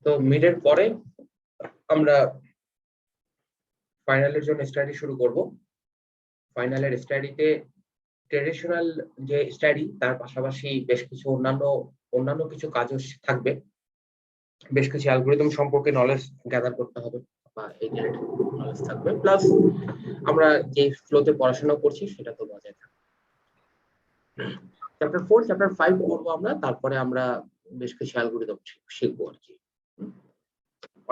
তো মিডের পরে আমরা ফাইনালের জন্য স্টাডি শুরু করব। ফাইনালের স্টাডিতে ট্রেডিশনাল যে স্টাডি তার পাশাপাশি বেশ কিছু অন্যান্য কিছু কাজও থাকবে। বেশ কিছু অ্যালগরিদম সম্পর্কে নলেজ গ্যাদার করতে হবে বা এই নলেজ থাকবে, প্লাস আমরা যে ফ্লোতে পড়াশোনা করছি সেটা তো বজায় থাকবে। চ্যাপ্টার 4 চ্যাপ্টার 5 করবো আমরা, তারপরে আমরা বেশ কিছু অ্যালগরিদম শিখবো আর কি।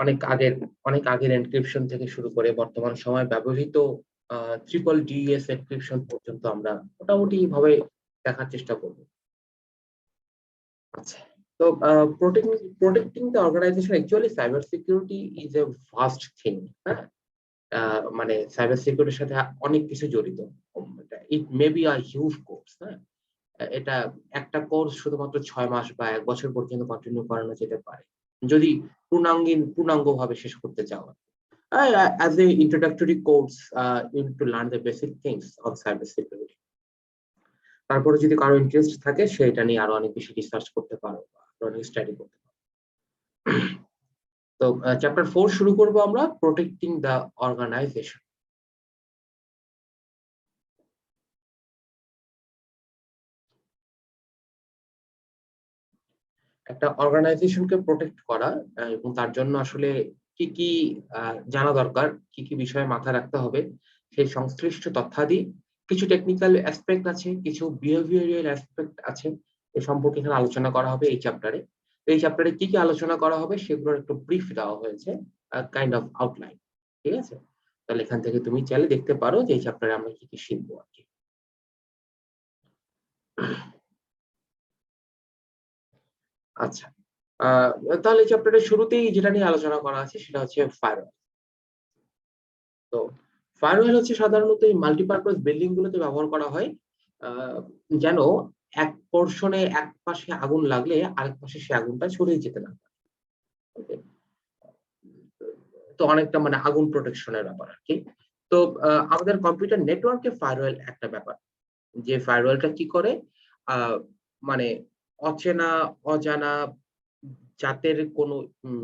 অনেক আগের এনক্রিপশন থেকে শুরু করে বর্তমান সময় ব্যবহৃত ট্রিপল ডিএস এনক্রিপশন পর্যন্ত আমরা মোটামুটি ভাবে দেখার চেষ্টা করব। আচ্ছা, তো protecting the organization, actually cyber security is a vast thing. হ্যাঁ, মানে সাইবার সিকিউরিটির সাথে অনেক কিছু জড়িত। It may be a huge course. হ্যাঁ, এটা একটা কোর্স শুধুমাত্র 6 মাস বা 1 বছর পর্যন্ত কন্টিনিউ করানো যেতে পারে যদি পূর্ণাঙ্গভাবে শেষ করতে চাও। As a introductory course, you need to learn the basic things of cyber security. তারপরে যদি কারো ইন্টারেস্ট থাকে সেটা নিয়ে আরো অনেক বেশি রিসার্চ করতে পারো বা অনেক স্টাডি করতে পারো। তো চ্যাপ্টার 4 শুরু করব আমরা, প্রোটেক্টিং দ্য অর্গানাইজেশন। একটা অর্গানাইজেশনকে প্রোটেক্ট করা এবং তার জন্য আসলে কি কি জানা দরকার, কি কি বিষয়ে মাথায় রাখতে হবে, সেই সংশ্লিষ্ট তথ্যাদি, কিছু টেকনিক্যাল অ্যাসপেক্ট আছে, কিছু বিহেভিয়ারাল অ্যাসপেক্ট আছে, এ সম্পর্কে এখানে আলোচনা করা হবে এই চ্যাপ্টারে। এই চ্যাপ্টারে কি কি আলোচনা করা হবে সেগুলোর একটু ব্রিফ দেওয়া হয়েছে, কাইন্ড অফ আউটলাইন। ঠিক আছে, তাহলে এখান থেকে তুমি চাইলে দেখতে পারো যে এই চ্যাপ্টারে আমরা কি কি শিখবো আর কি। আচ্ছা, তাহলে চ্যাপ্টারের শুরুতেই যেটা নিয়ে আলোচনা করা আছে সেটা হচ্ছে ফায়ারওয়াল। তো ফায়ারওয়াল হচ্ছে সাধারণত এই মাল্টিপারপাস বিল্ডিং গুলোতে ব্যবহার করা হয়, যেন এক পোর্শনে এক পাশে আগুন লাগলে আরেক পাশে সে আগুনটা ছড়িয়ে যেতে না পারে। তো অনেকটা মানে আগুন প্রোটেকশনের ব্যাপার আর কি। তো আমাদের কম্পিউটার নেটওয়ার্কে ফায়ারওয়াল একটা ব্যাপার, যে ফায়ারওয়ালটা কি করে, মানে অচেনা অজানা জাতের কোনো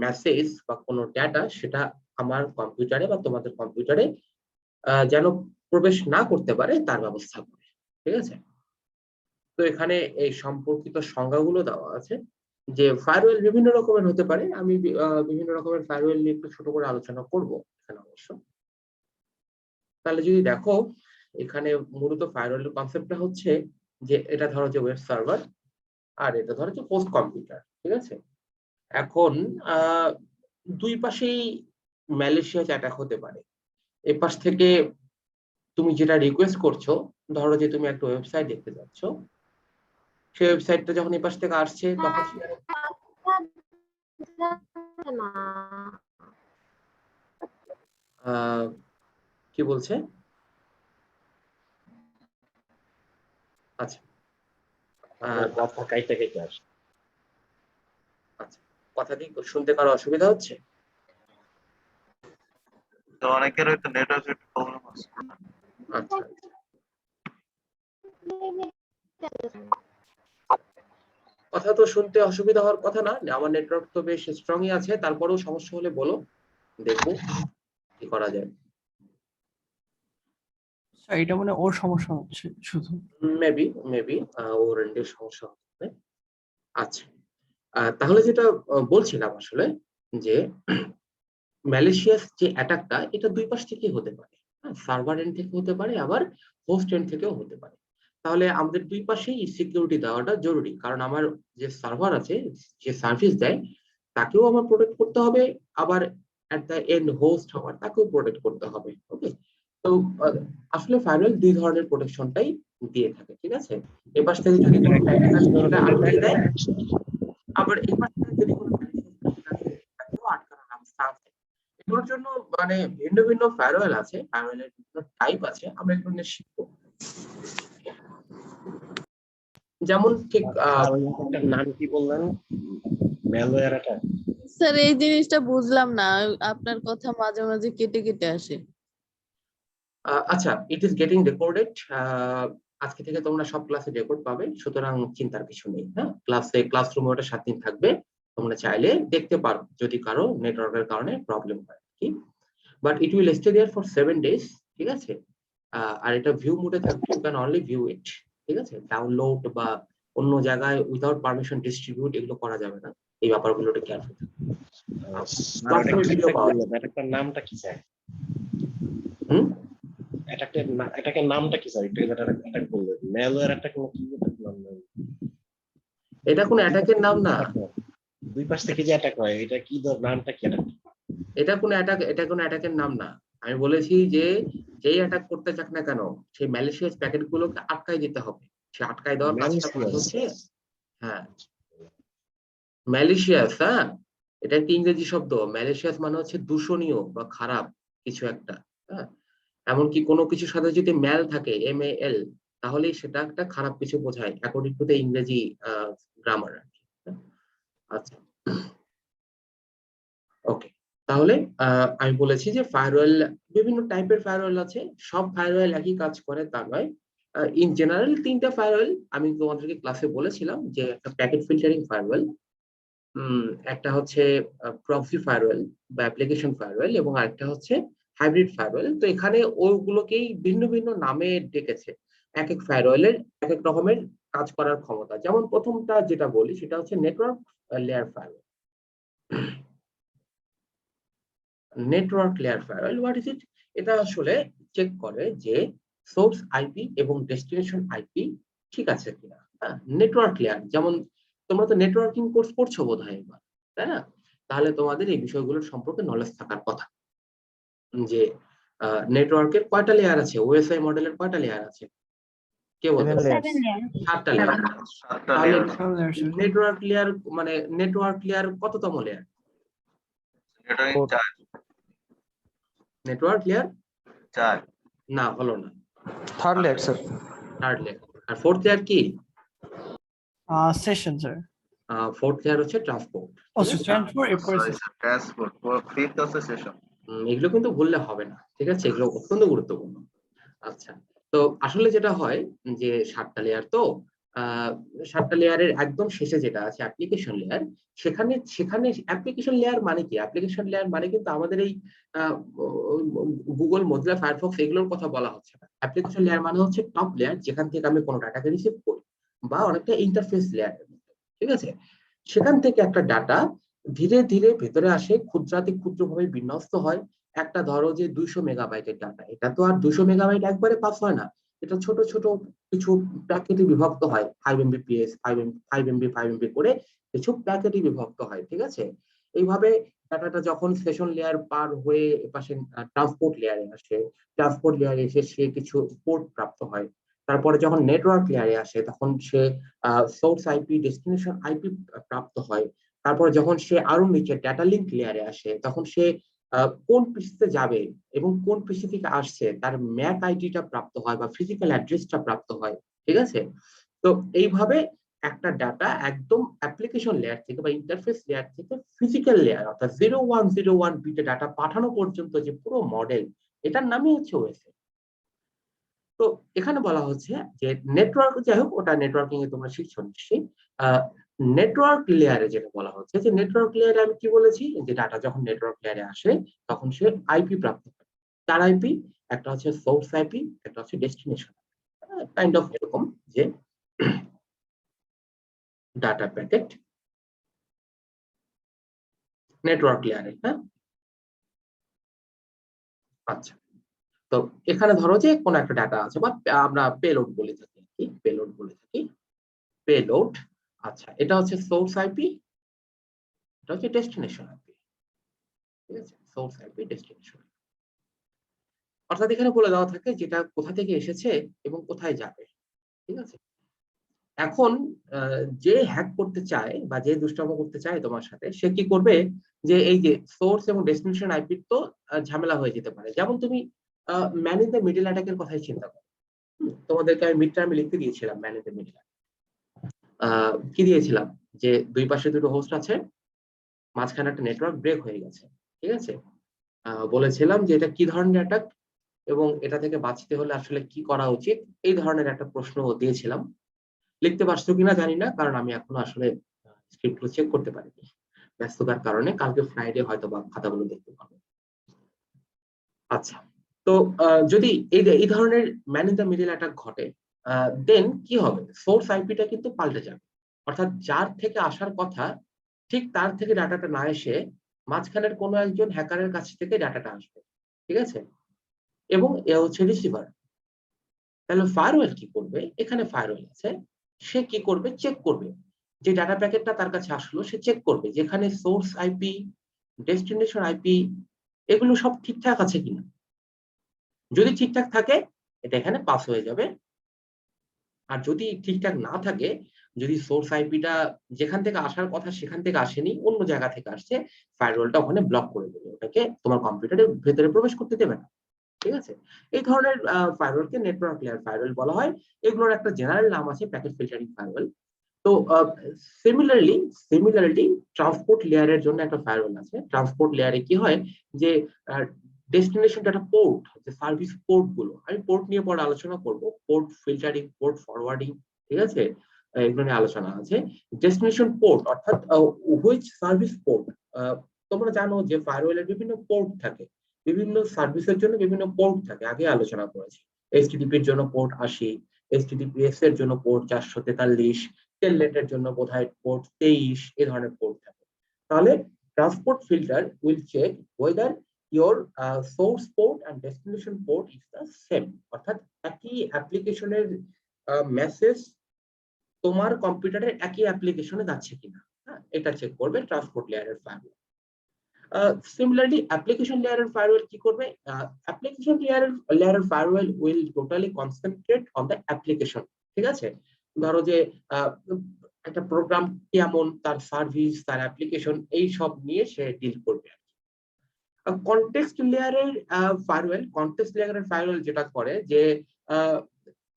মেসেজ বা কোনো ডেটা সেটা আমার কম্পিউটারে বা তোমাদের কম্পিউটারে যেন প্রবেশ না করতে পারে তার ব্যবস্থা করে। ঠিক আছে, তো এখানে এই সম্পর্কিত সংজ্ঞাগুলো দেওয়া আছে যে ফায়ারওয়াল বিভিন্ন রকমের হতে পারে। আমি বিভিন্ন রকমের ফায়ারওয়াল নিয়ে একটু ছোট করে আলোচনা করব এখানে অবশ্য। তাহলে যদি দেখো এখানে মূলত ফায়ারওয়ালের কনসেপ্টটা হচ্ছে যে এটা ধরো যে ওয়েব সার্ভার আর এটা ধরো যে হোস্ট কম্পিউটার। ঠিক আছে, এখন দুই পাশেই ম্যালিশিয়াস অ্যাটাক হতে পারে। এই পাশ থেকে তুমি যেটা রিকোয়েস্ট করছো, ধরো যে তুমি একটা ওয়েবসাইট দেখতে যাচ্ছ, সেই ওয়েবসাইটটা যখন এই পাশ থেকে আসছে তখন কি বলছে? আচ্ছা, কথা কাইতে কাইতে আসে। আচ্ছা, কথা কি শুনতে কারো অসুবিধা হচ্ছে? তো অনেকের হয়তো নেটওয়ার্কের প্রবলেম আছে। আচ্ছা, কথা তো শুনতে অসুবিধা হওয়ার কথা না, আমার নেটওয়ার্ক তো বেশ স্ট্রংই আছে, তারপরেও সমস্যা হলে বলো, দেখবো কি করা যায়। এটা মানে ওর সমস্যা হচ্ছে শুধু, মেবি ওর এন্ডের সমস্যা হতে। আচ্ছা, তাহলে যেটা বলছিলাম আসলে যে ম্যালেশিয়াস যে অ্যাটাকটা এটা দুই পাশ থেকে হতে পারে, সার্ভার এন্ড থেকে হতে পারে আবার হোস্ট এন্ড থেকেও হতে পারে। তাহলে আমাদের দুই পাশেই সিকিউরিটি দেওয়াটা জরুরি, কারণ আমার যে সার্ভার আছে, যে সার্ভিস দেয়, তাকেও আমার প্রোটেক্ট করতে হবে, আবার এট দ্য এন্ড হোস্ট আমার তাকেও প্রোটেক্ট করতে হবে। ওকে, তো আসলে ফায়ারওয়াল দুই ধরনের প্রোটেকশনটাই দিয়ে থাকে। ঠিক আছে, এপাশ থেকে যদি কোনো সেটা আটকে দেয়, আবার এপাশ থেকে যদি কোনো তাকেও আটকানোর ব্যবস্থা আছে। এগুলোর জন্য মানে ভিন্ন ভিন্ন ফায়ারওয়াল আছে, ফায়ারওয়ালের বিভিন্ন টাইপ আছে, আমরা এগুলো নিয়ে শিখবো। যেমন ঠিক নাম কি বললেন? Malware attack. স্যার এই জিনিসটা বুঝলাম না, আপনার কথা মাঝে মাঝে কেটে কেটে আসে। আচ্ছা, ইট ইজ গেটিং রেকর্ডেড। আজকে থেকে তোমরা সব ক্লাসে রেকর্ড পাবে, সুতরাং চিন্তার কিছু নেই। হ্যাঁ, ক্লাসরুমে ওটা 7 দিন থাকবে, তোমরা চাইলে দেখতে পারো যদি কারো নেটওয়ার্কের কারণে প্রবলেম হয় কি, but it will stay there for 7 days, ঠিক আছে। আর এটা ভিউ মোডে থাকবে, you can only view it, ঠিক আছে। ডাউনলোড বা অন্য জায়গায় উইদাউট পারমিশন ডিস্ট্রিবিউট এগুলো করা যাবে না, এই ব্যাপারগুলোতে কেয়ারফুল থাকবে। আর ওটা Personal কি video পাওয়া বললেন? এটার নামটা কি স্যার? হুম? এটাকে নামটা কি স্যার? এটা অ্যাটাক বললেন, ম্যালওয়্যার অ্যাটাক নাকি নাম নাই? এটা কোনো অ্যাটাকের নাম না, দুই পাশ থেকে যে অ্যাটাক হয়, এটা কি নামটা কি অ্যাটাক? এটা কোনো অ্যাটাকের নাম না। আমি বলেছি যে যেই অ্যাটাক করতে চাক না কেন সেই ম্যালিশিয়াস প্যাকেট গুলোকে আটকায় দিতে হবে। সে আটকায় দেওয়ার কাজটা করে হচ্ছে, হ্যাঁ, ম্যালিশিয়াস। হ্যাঁ, এটা একটা ইংরেজি শব্দ। ম্যালিশিয়াস মানে হচ্ছে দূষণীয় বা খারাপ কিছু একটা। হ্যাঁ, এমনকি কোনো কিছুর সাথে যদি ম্যাল থাকে, MAL, তাহলেই সেটা একটা খারাপ কিছু বোঝায় অ্যাকর্ডিং টু দ্য ইংরেজি গ্রামার। আচ্ছা, ওকে। তাহলে আমি বলেছি যে ফায়ারওয়েল, বিভিন্ন টাইপের ফায়ারওয়েল আছে, সব ফায়ারওয়েল একই কাজ করে তা নয়। ইন জেনারেল 3টা ফায়ারওয়েল আমি তোমাদেরকে ক্লাসে বলেছিলাম, যে একটা প্যাকেট ফিল্টারিং ফায়ারওয়েল, একটা হচ্ছে প্রক্সি ফায়ারওয়েল বা অ্যাপ্লিকেশন ফায়ারওয়েল, এবং আরেকটা হচ্ছে হাইব্রিড ফায়ারওয়েল। তো এখানে ওগুলোকেই ভিন্ন ভিন্ন নামে ডেকেছে, এক এক ফায়ারওয়েলের এক এক রকমের কাজ করার ক্ষমতা। যেমন প্রথমটা যেটা বলি সেটা হচ্ছে network layer farewell. Network layer farewell, what is it? এটা আসলে চেক করে যে সোর্স আইপি এবং ডেস্টিনেশন আইপি ঠিক আছে কিনা। হ্যাঁ, নেটওয়ার্ক লেয়ার, যেমন তোমরা তো নেটওয়ার্কিং কোর্স করছো বোধহয় এবার, তাই না? তাহলে তোমাদের এই বিষয়গুলোর সম্পর্কে নলেজ থাকার কথা, যে নেটওয়ার্কের কয়টা লেয়ার আছে, ওএসআই মডেলের কয়টা লেয়ার আছে, কে বলতে পারবে? 7টা লেয়ার। 7টা তাহলে লেয়ার। নেটওয়ার্ক লেয়ার মানে নেটওয়ার্ক লেয়ার কততম লেয়ার? নেটওয়ার্কিং 4। Network layer 4। না, হলো না, third layer sir. Third layer. আর ফোর্থ লেয়ার কি? Session sir. ফোর্থ লেয়ার হচ্ছে ট্রান্সপোর্ট। ট্রান্সফার এরপরে ট্রান্সপোর্ট, 5th হচ্ছে সেশন। এগুলো কিন্তু ভুললে হবে না, ঠিক আছে, এগুলো অত্যন্ত গুরুত্বপূর্ণ। আচ্ছা, তো আসলে যেটা হয় যে 7টা লেয়ার, তো 7টা লেয়ারের একদম শেষে যেটা আছে অ্যাপ্লিকেশন লেয়ার, সেখানে অ্যাপ্লিকেশন লেয়ার মানে কি? অ্যাপ্লিকেশন লেয়ার মানে কিন্তু আমাদের এই গুগল, মোজিলা, ফায়ারফক্স এগুলোর কথা বলা হচ্ছে না। অ্যাপ্লিকেশন লেয়ার মানে হচ্ছে টপ লেয়ার, যেখান থেকে আমি কোনো ডাটাকে রিসিভ করি, বা অনেকটা ইন্টারফেস লেয়ার, ঠিক আছে। সেখান থেকে একটা ডাটা ধীরে ধীরে ভেতরে আসে, ক্ষুদ্রাতি ক্ষুদ্রভাবে বিন্যস্ত হয়। একটা ধরো যে 200 মেগাবাইটের ডাটা, এটা তো আর 200 মেগাবাইট একবারে পাস হয় না, এটা ছোট ছোট কিছু প্যাকেটে বিভক্ত হয়, 5 MBPS, 5 MB 5 MB করে কিছু প্যাকেটে বিভক্ত হয়, ঠিক আছে। এইভাবে ডাটাটা যখন সেশন লেয়ার পার হয়ে এপাশে ট্রান্সপোর্ট লেয়ারে আসে, ট্রান্সপোর্ট লেয়ারে এসে সে কিছু পোর্ট প্রাপ্ত হয়। তারপরে যখন নেটওয়ার্ক লেয়ারে আসে তখন সে সোর্স আইপি, ডেস্টিনেশন আইপি প্রাপ্ত হয়। তারপরে যখন সে আরো নিচে ডেটা লিঙ্ক লেয়ারে আসে তখন সে কোন পিসিতে যাবে এবং কোন পিসি থেকে আসছে তার ম্যাক আইডিটা প্রাপ্ত হয় বা ফিজিক্যাল অ্যাড্রেসটা প্রাপ্ত হয়, ঠিক আছে। তো এইভাবে একটা ডাটা একদম অ্যাপ্লিকেশন লেয়ার থেকে বা ইন্টারফেস লেয়ার থেকে ফিজিক্যাল লেয়ার, অর্থাৎ 0101 বিটে ডাটা পাঠানো পর্যন্ত যে পুরো মডেল, এটার নামই হচ্ছে ওএসএ। তো এখানে বলা হচ্ছে যে নেটওয়ার্ক, যাই হোক ওটা নেটওয়ার্কিং এ তোমরা শিখছো নিশ্চয়ই। নেটওয়ার্ক লেয়ারে যেটা বলা হচ্ছে, যে নেটওয়ার্ক লেয়ারে আমি কি বলেছি, যে ডাটা যখন নেটওয়ার্ক লেয়ারে আসে তখন সে আইপি প্রাপ্ত করে। চার আইপি, একটা হচ্ছে সোর্স আইপি, একটা হচ্ছে ডেস্টিনেশন, কাইন্ড অফ এরকম, যে ডাটা প্যাকেট নেটওয়ার্ক লেয়ারে। হ্যাঁ, আচ্ছা, তো এখানে ধরো যে কোনো একটা ডাটা আছে, বা আমরা পেলোড বলে থাকি, পেলোড বলে থাকি, পেলোড। আচ্ছা, এটা হচ্ছে সোর্স আইপি, এটা হচ্ছে ডেস্টিনেশন আইপি, ঠিক আছে, সোর্স আইপি, ডেস্টিনেশন। অর্থাৎ এখানে বলে দেওয়া থাকে যেটা কোথা থেকে এসেছে এবং কোথায় যাবে, ঠিক আছে। এখন যে হ্যাক করতে চায় বা যে দুষ্টামি করতে চায় তোমার সাথে, সে কি করবে, যে এই যে সোর্স এবং ডেস্টিনেশন আইপি তো ঝামেলা হয়ে যেতে পারে। যেমন তুমি ম্যান ইন দ্য মিডল অ্যাটাকের কথাই চিন্তা করো। তোমাদেরকে আমি মিড টার্মে লিখতে দিয়েছিলাম ম্যান ইন দ্য মিডল। কি দিয়েছিলাম, যে দুই পাশে দুটো হোস্ট আছে, মাঝখানে একটা নেটওয়ার্ক ব্রেক হয়ে গেছে, ঠিক আছে। বলেছিলাম যে এটা কি ধরনের অ্যাটাক এবং এটা থেকে বাঁচতে হলে আসলে কি করা উচিত, এই ধরনের একটা প্রশ্ন দিয়েছিলাম। লিখতে পারছো কিনা জানি না, কারণ আমি এখনো আসলে স্ক্রিপ্টগুলো চেক করতে পারিনি। ব্যস্ততার কারণে কালকে ফ্রাইডে হয়তো বা খাতাগুলো দেখতে পাবো। আচ্ছা, তো যদি এই ধরনের man in the middle attack ঘটে, দেন কি হবে? সোর্স আইপিটা কিন্তু পাল্টে যাবে, অর্থাৎ যার থেকে আসার কথা ঠিক তার থেকে ডাটাটা না এসে মাঝখানের কোনো একজন হ্যাকারের কাছ থেকে ডাটাটা আসবে, ঠিক আছে? এবং এ হচ্ছে রিসিভার। তাহলে ফায়ারওয়েল কি করবে? এখানে ফায়ারওয়েল আছে, সে কি করবে? চেক করবে যে ডাটা প্যাকেটটা তার কাছে আসলো, সে চেক করবে যেখানে সোর্স আইপি, ডেস্টিনেশন আইপি এগুলো সব ঠিকঠাক আছে কিনা। যদি ঠিকঠাক থাকে এটা এখানে পাস হয়ে যাবে, আর যদি ঠিকঠাক না থাকে, যদি সোর্স আইপিটা যেখান থেকে আসার কথা সেখান থেকে আসেনি, অন্য জায়গা থেকে আসছে, ফায়ারওয়ালটা ওখানে ব্লক করে দেবে, ওটাকে তোমার কম্পিউটারের ভেতরে প্রবেশ করতে দেবে না, ঠিক আছে? এই ধরনের ফায়ারওয়ালকে নেটওয়ার্ক লেয়ার ফায়ারওয়াল বলা হয়। এগুলোর একটা জেনারেল নাম আছে প্যাকেট ফিল্টারিং ফায়ারওয়াল। তো সিমিলারলি ট্রান্সপোর্ট লেয়ারের জন্য একটা ফায়ারওয়াল আছে। ট্রান্সপোর্ট লেয়ারে কি হয় যে ডেস্টিনেশন ডাটা পোর্ট, যে সার্ভিস পোর্ট গুলো, আমি পোর্ট নিয়ে পরে আলোচনা করব, পোর্ট ফিল্টারিং, পোর্ট ফরওয়ার্ডিং, ঠিক আছে? এগুলো নিয়ে আলোচনা আছে। ডেস্টিনেশন পোর্ট অর্থাৎ হুইচ সার্ভিস পোর্ট, তোমরা জানো যে ফায়ারওয়ালের বিভিন্ন পোর্ট থাকে, বিভিন্ন সার্ভিসের জন্য বিভিন্ন পোর্ট থাকে, আগে আলোচনা করেছি। এইচটিটিপির জন্য পোর্ট 80, এইচটিটিপিএস এর জন্য পোর্ট 443, টেলনেটের জন্য বোধহয় পোর্ট 23, এই ধরনের পোর্ট থাকে। তাহলে transport filter will check whether your source port and destination port is the same, অর্থাৎ একই অ্যাপ্লিকেশনের মেসেজ তোমার কম্পিউটারের একই অ্যাপ্লিকেশনে যাচ্ছে কিনা, হ্যাঁ, এটা চেক করবে ট্রান্সপোর্ট লেয়ারের firewall. Similarly, application layer firewall কি করবে? Application layer firewall will totally concentrate on the application, ঠিক আছে? ধরো যে একটা প্রোগ্রাম কেমন, তার সার্ভিস, তার অ্যাপ্লিকেশন, এই সব নিয়ে সে ডিল করবে। কনটেক্সট লেয়ারের ফায়ারওয়াল যেটা করে যে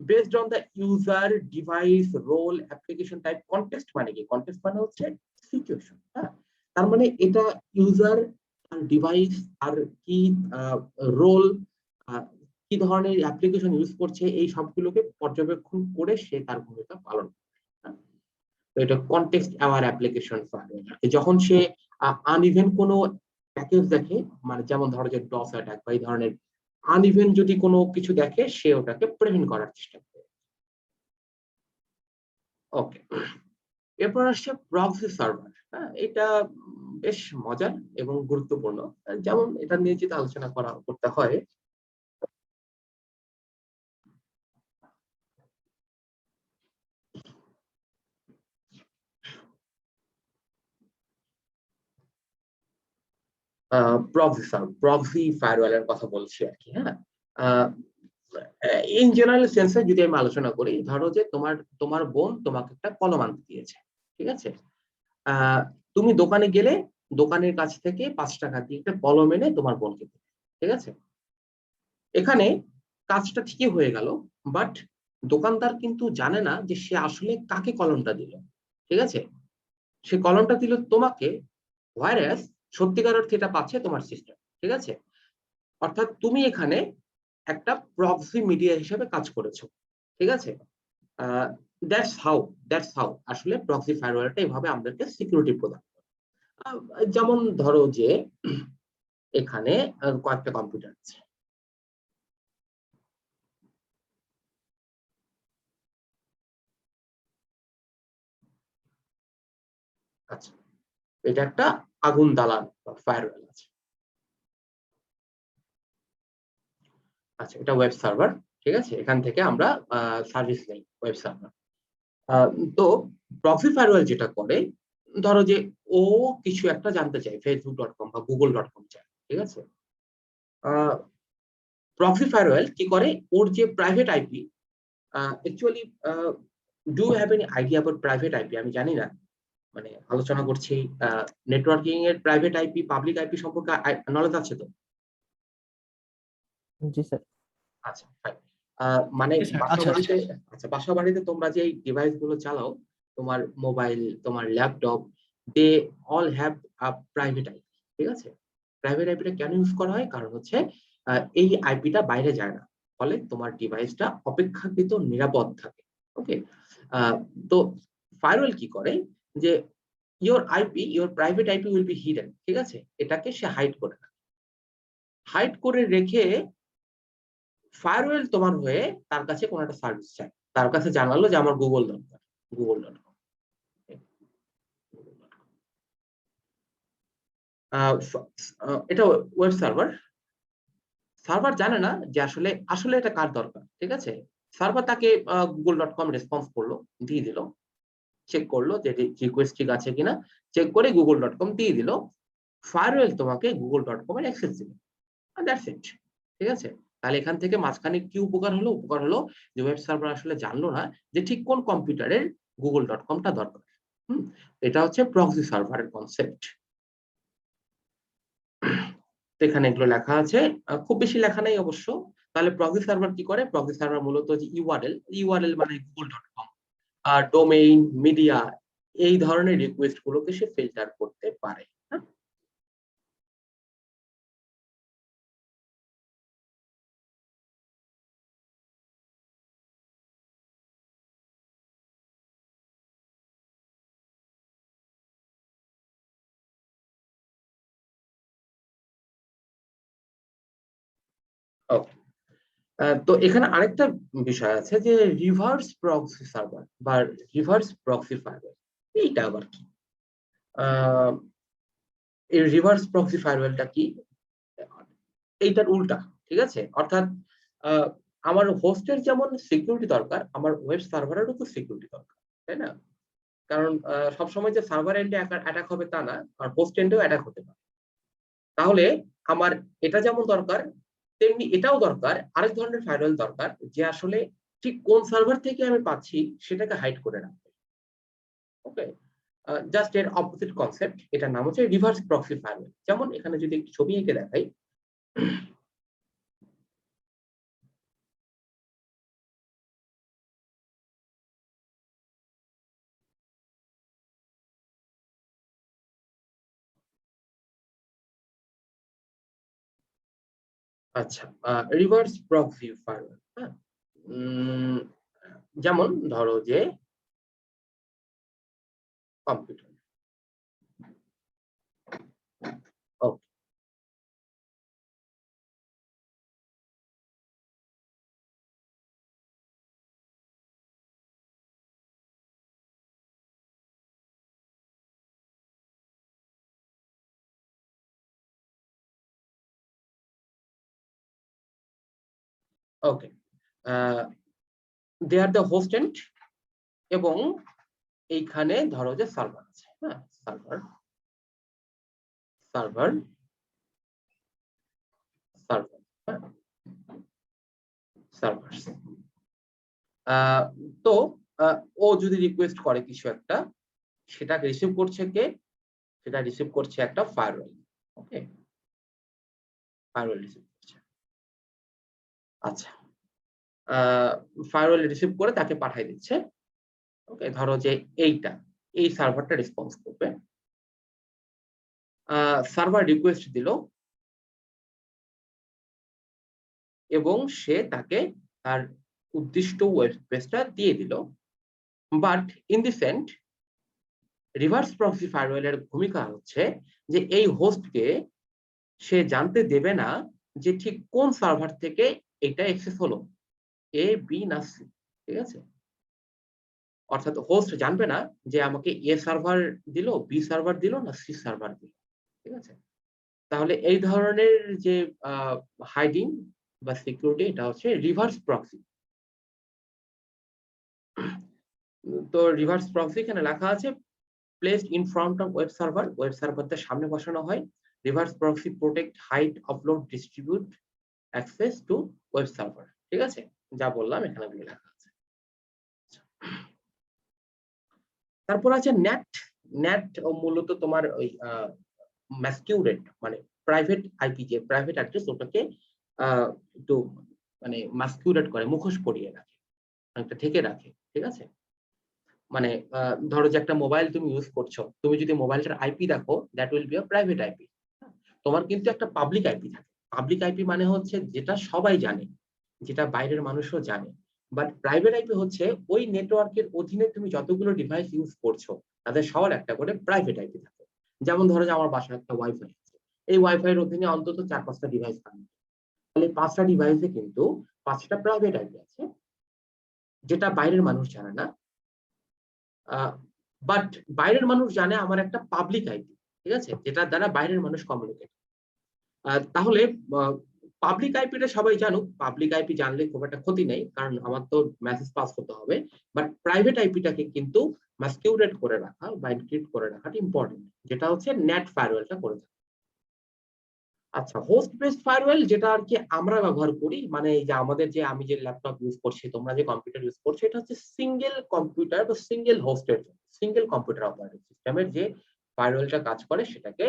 based on the user, device, role, application type. Context মানে কি? কনটেক্সট মানে হচ্ছে সিচুয়েশন, হ্যাঁ। তার মানে এটা ইউজার আর ডিভাইস আর কি রোল, কি ধরনের অ্যাপ্লিকেশন ইউজ করছে, এই সবগুলোকে পর্যবেক্ষণ করে সে তার ভূমিকা পালন করে। তো এটা কনটেক্সট অ্যাওয়ার অ্যাপ্লিকেশন ফায়ারওয়াল। যখন সে আনইভেন কোনো প্যাকেজ দেখে, মানে যেমন ধরো যে ডস অ্যাটাক বা এই ধরনের আনইভেন যদি কোনো কিছু দেখে, সে ওটাকে প্রিভেন্ট করার চেষ্টা করে। ওকে, এরপর আসছে প্রক্সি সার্ভার। হ্যাঁ, এটা বেশ মজার এবং গুরুত্বপূর্ণ। যেমন এটা নিয়ে যদি আলোচনা করতে হয়, প্রক্সি ফায়ারওয়ালের কথা বলছি আর কি। হ্যাঁ, ইন জেনারেল সেন্সে যদি আমি আলোচনা করি, ধরো যে তোমার বোন তোমাকে একটা কলম আনতে দিয়েছে, ঠিক আছে? তুমি দোকানে গেলে, দোকানের কাছ থেকে 5 টাকা দিয়ে একটা কলম এনে তোমার বোনকে দিলে, ঠিক আছে? এখানে কাজটা ঠিকই হয়ে গেল, বাট দোকানদার কিন্তু জানে না যে সে আসলে কাকে কলমটা দিল, ঠিক আছে? সে কলমটা দিল তোমাকে, হোয়ারএস সত্যিকার অর্থে এটা পাচ্ছে তোমার সিস্টেম, ঠিক আছে? অর্থাৎ তুমি এখানে একটা প্রক্সি মিডিয়া হিসেবে কাজ করেছো, ঠিক আছে? দ্যাটস হাউ আসলে প্রক্সি ফায়ারওয়ালটা এইভাবে আমাদেরকে সিকিউরিটি প্রদান করে। যেমন ধরো যে এখানে কয়েকটা কম্পিউটার আছে, আচ্ছা, এটা একটা আগুন দালান বা ফায়ারওয়াল আছে। আচ্ছা, এটা ওয়েব সার্ভার, ঠিক আছে? এখান থেকে আমরা সার্ভিস নেই, ওয়েব সার্ভার। তো প্রক্সি ফায়ারওয়াল যেটা করে, ধরো যে ও কিছু একটা জানতে চায়, facebook.com বা google.com চায়, ঠিক আছে? প্রক্সি ফায়ারওয়াল কি করে, ওর যে private IP, actually do you have any idea about private IP? আমি জানি না, মানে আলোচনা করছি নেটওয়ার্কিং এর প্রাইভেট আইপি, পাবলিক আইপি সম্পর্কে নলেজ আছে তো? জি স্যার। আচ্ছা, ফাইন। মানে Yes, sir. বাসা আচ্ছা, বাড়িতে, আচ্ছা, বাসা বাড়িতে তোমরা যে ডিভাইস গুলো চালাও, তোমার মোবাইল, তোমার laptop, they all have a private IP, ঠিক আছে? প্রাইভেট আইপিটা কেন ইউজ করা হয়? কারণ হচ্ছে এই আইপিটা বাইরে যায় না, ফলে তোমার ডিভাইসটা অপেক্ষাকৃত নিরাপদ থাকে। ওকে, তো ফায়ারওয়াল কি করে যে your private IP will be hidden, ঠিক আছে? এটাকে সে হাইড করে রেখে ফায়ারওয়েল তোমার হয়ে তার কাছে কোনো একটা সার্ভিস চায়, তার কাছে জানালো যে আমার গুগল দরকার, google.com। এটা ওয়েব সার্ভার জানে না যে আসলে এটা কার দরকার, ঠিক আছে? সার্ভার তাকে google.com রেসপন্স করলো, দিয়ে দিল, চেক করলো যে রিকোয়েস্ট ঠিক আছে কিনা, চেক করে google.com দিয়ে দিল, ফায়ারওয়েল তোমাকে google.com এর অ্যাক্সেস দিল, দ্যাটস ইট, ঠিক আছে? তাহলে এখান থেকে মাঝখানে কি উপকার হলো যে ওয়েব সার্ভার আসলে জানলো না যে ঠিক কোন কম্পিউটারের google.com-টা দরকার। এটা হচ্ছে প্রক্সি সার্ভারের কনসেপ্ট। এখানে এগুলো লেখা আছে, খুব বেশি লেখা নাই অবশ্য। তাহলে প্রক্সি সার্ভার কি করে? প্রক্সি সার্ভার মূলত যে ইউআরএল মানে google.com, ডোমেইন, মিডিয়া, এই ধরনের রিকোয়েস্ট গুলোকে সে ফিল্টার করতে পারে। তো এখানে আরেকটা বিষয় আছে যে রিভার্স প্রক্সি সার্ভার বা রিভার্স প্রক্সি ফায়ারওয়েল, এইটা আবার কি? এই রিভার্স প্রক্সি ফায়ারওয়েলটা কি? এইটার উল্টা, ঠিক আছে? অর্থাৎ আমার হোস্টের যেমন সিকিউরিটি দরকার, আমার ওয়েব সার্ভারেরও তো সিকিউরিটি দরকার, তাই না? কারণ সবসময় যে সার্ভার এন্ডে অ্যাটাক হবে তা না, আর হোস্ট এন্ডেও অ্যাটাক হতে পারে। তাহলে আমার এটা যেমন দরকার, তেমনি এটাও দরকার, আরেক ধরনের ফায়ারওয়েল দরকার যে আসলে ঠিক কোন সার্ভার থেকে আমি পাচ্ছি সেটাকে হাইড করে রাখবে। ওকে, জাস্ট এর অপোজিট কনসেপ্ট, এটার নাম হচ্ছে রিভার্স প্রক্সি ফায়ারওয়েল। যেমন এখানে যদি একটু ছবি এঁকে দেখাই, আচ্ছা, রিভার্স প্রক্সি ফায়ারওয়েল, হ্যাঁ, যেমন ধরো যে computer, okay, okay, they are the host end, এবং এইখানে ধরো যে সার্ভার আছে, হ্যাঁ, সার্ভার সার্ভার সার্ভার সার্ভার। তো ও যদি রিকোয়েস্ট করে কিছু একটা, সেটা রিসিভ করছে কে? সেটা রিসিভ করছে একটা ফায়ারওয়েল। ওকে, ফায়ারওয়েল রিসিভ করছে। আচ্ছা, ফায়ারওয়েল রিসিভ করে তাকে পাঠিয়ে দিচ্ছে। ওকে, ধরো যে এই সার্ভারটা রেসপন্স করবে, সার্ভার রিকোয়েস্ট দিল এবং সে তাকে তার উদ্দিষ্ট ওয়েব পেজটা দিয়ে দিল। But in this and reverse proxy ফায়ারওয়েলের ভূমিকা হচ্ছে যে এই হোস্টকে সে জানতে দেবে না যে ঠিক কোন সার্ভার থেকে এটা অ্যাক্সেস হলো, এ, বি না সি, ঠিক আছে? অর্থাৎ হোস্ট জানবে না যে আমাকে এ সার্ভার দিল, বি সার্ভার দিল না সি সার্ভার দিল, ঠিক আছে? তাহলে এই ধরনের যে হাইডিং বা সিকিউরিটি, এটা হচ্ছে রিভার্স প্রক্সি। তো রিভার্স প্রক্সি এখানে লেখা আছে placed in front of web সার্ভারদের সামনে বসানো হয়। Reverse proxy protect, hide, upload, distribute access to web server, ঠিক আছে? যা বললাম এখানে লেখা আছে। তারপর আছে নেট মূলত তোমার ওই ম্যাসকিউরেট মানে প্রাইভেট আইপি, যে প্রাইভেট অ্যাড্রেস, ওটাকে একটু মানে মাস্কিউরেট করে, মুখোশ পরিয়ে রাখে, একটা ঢেকে রাখে, ঠিক আছে? মানে ধরো যে একটা মোবাইল তুমি ইউজ করছো, তুমি যদি মোবাইলটার আইপি দেখো, that will be a private IP. তোমার কিন্তু একটা পাবলিক আইপি থাকে। পাবলিক আইপি মানে হচ্ছে যেটা সবাই জানে, যেটা বাইরের মানুষও জানে। বাট প্রাইভেট আইপি হচ্ছে ওই নেটওয়ার্কের অধীনে তুমি যতগুলো ডিভাইস ইউজ করছো তাদের সবার একটা করে প্রাইভেট আইপি থাকে। যেমন ধরো যে আমার বাসায় একটা ওয়াইফাই আছে, এই ওয়াইফাই এর অধীনে অন্তত 4-5টা ডিভাইস থাকে, তাহলে 5টা ডিভাইসে কিন্তু 5টা প্রাইভেট আইপি আছে, যেটা বাইরের মানুষ জানে না। বাট বাইরের মানুষ জানে আমার একটা পাবলিক আইপি, ঠিক আছে, যেটার দ্বারা বাইরের মানুষ কমিউনিকেট। তাহলে পাবলিক আইপিটা সবাই জানুক, পাবলিক আইপি জানলে খুব একটা ক্ষতি নেই, কারণ আমার তো মেসেজ পাস করতে হবে। বাট প্রাইভেট আইপিটাকে কিন্তু মাস্কিউরেট করে রাখা বা এনক্রিপ্ট করে রাখাটা ইম্পর্টেন্ট, যেটা হচ্ছে নেট ফায়ারওয়েলটা করে থাকে। আচ্ছা, হোস্ট বেসড ফায়ারওয়েল যেটা আর কি আমরা ব্যবহার করি, মানে এই যে আমাদের যে আমি যে ল্যাপটপ ইউজ করছি, তোমরা যে কম্পিউটার ইউজ করছো, এটা হচ্ছে সিঙ্গেল কম্পিউটার বা সিঙ্গেল হোস্টের, সিঙ্গেল কম্পিউটার অপারেটিং সিস্টেমের যে ফায়ারওয়েলটা কাজ করে সেটাকে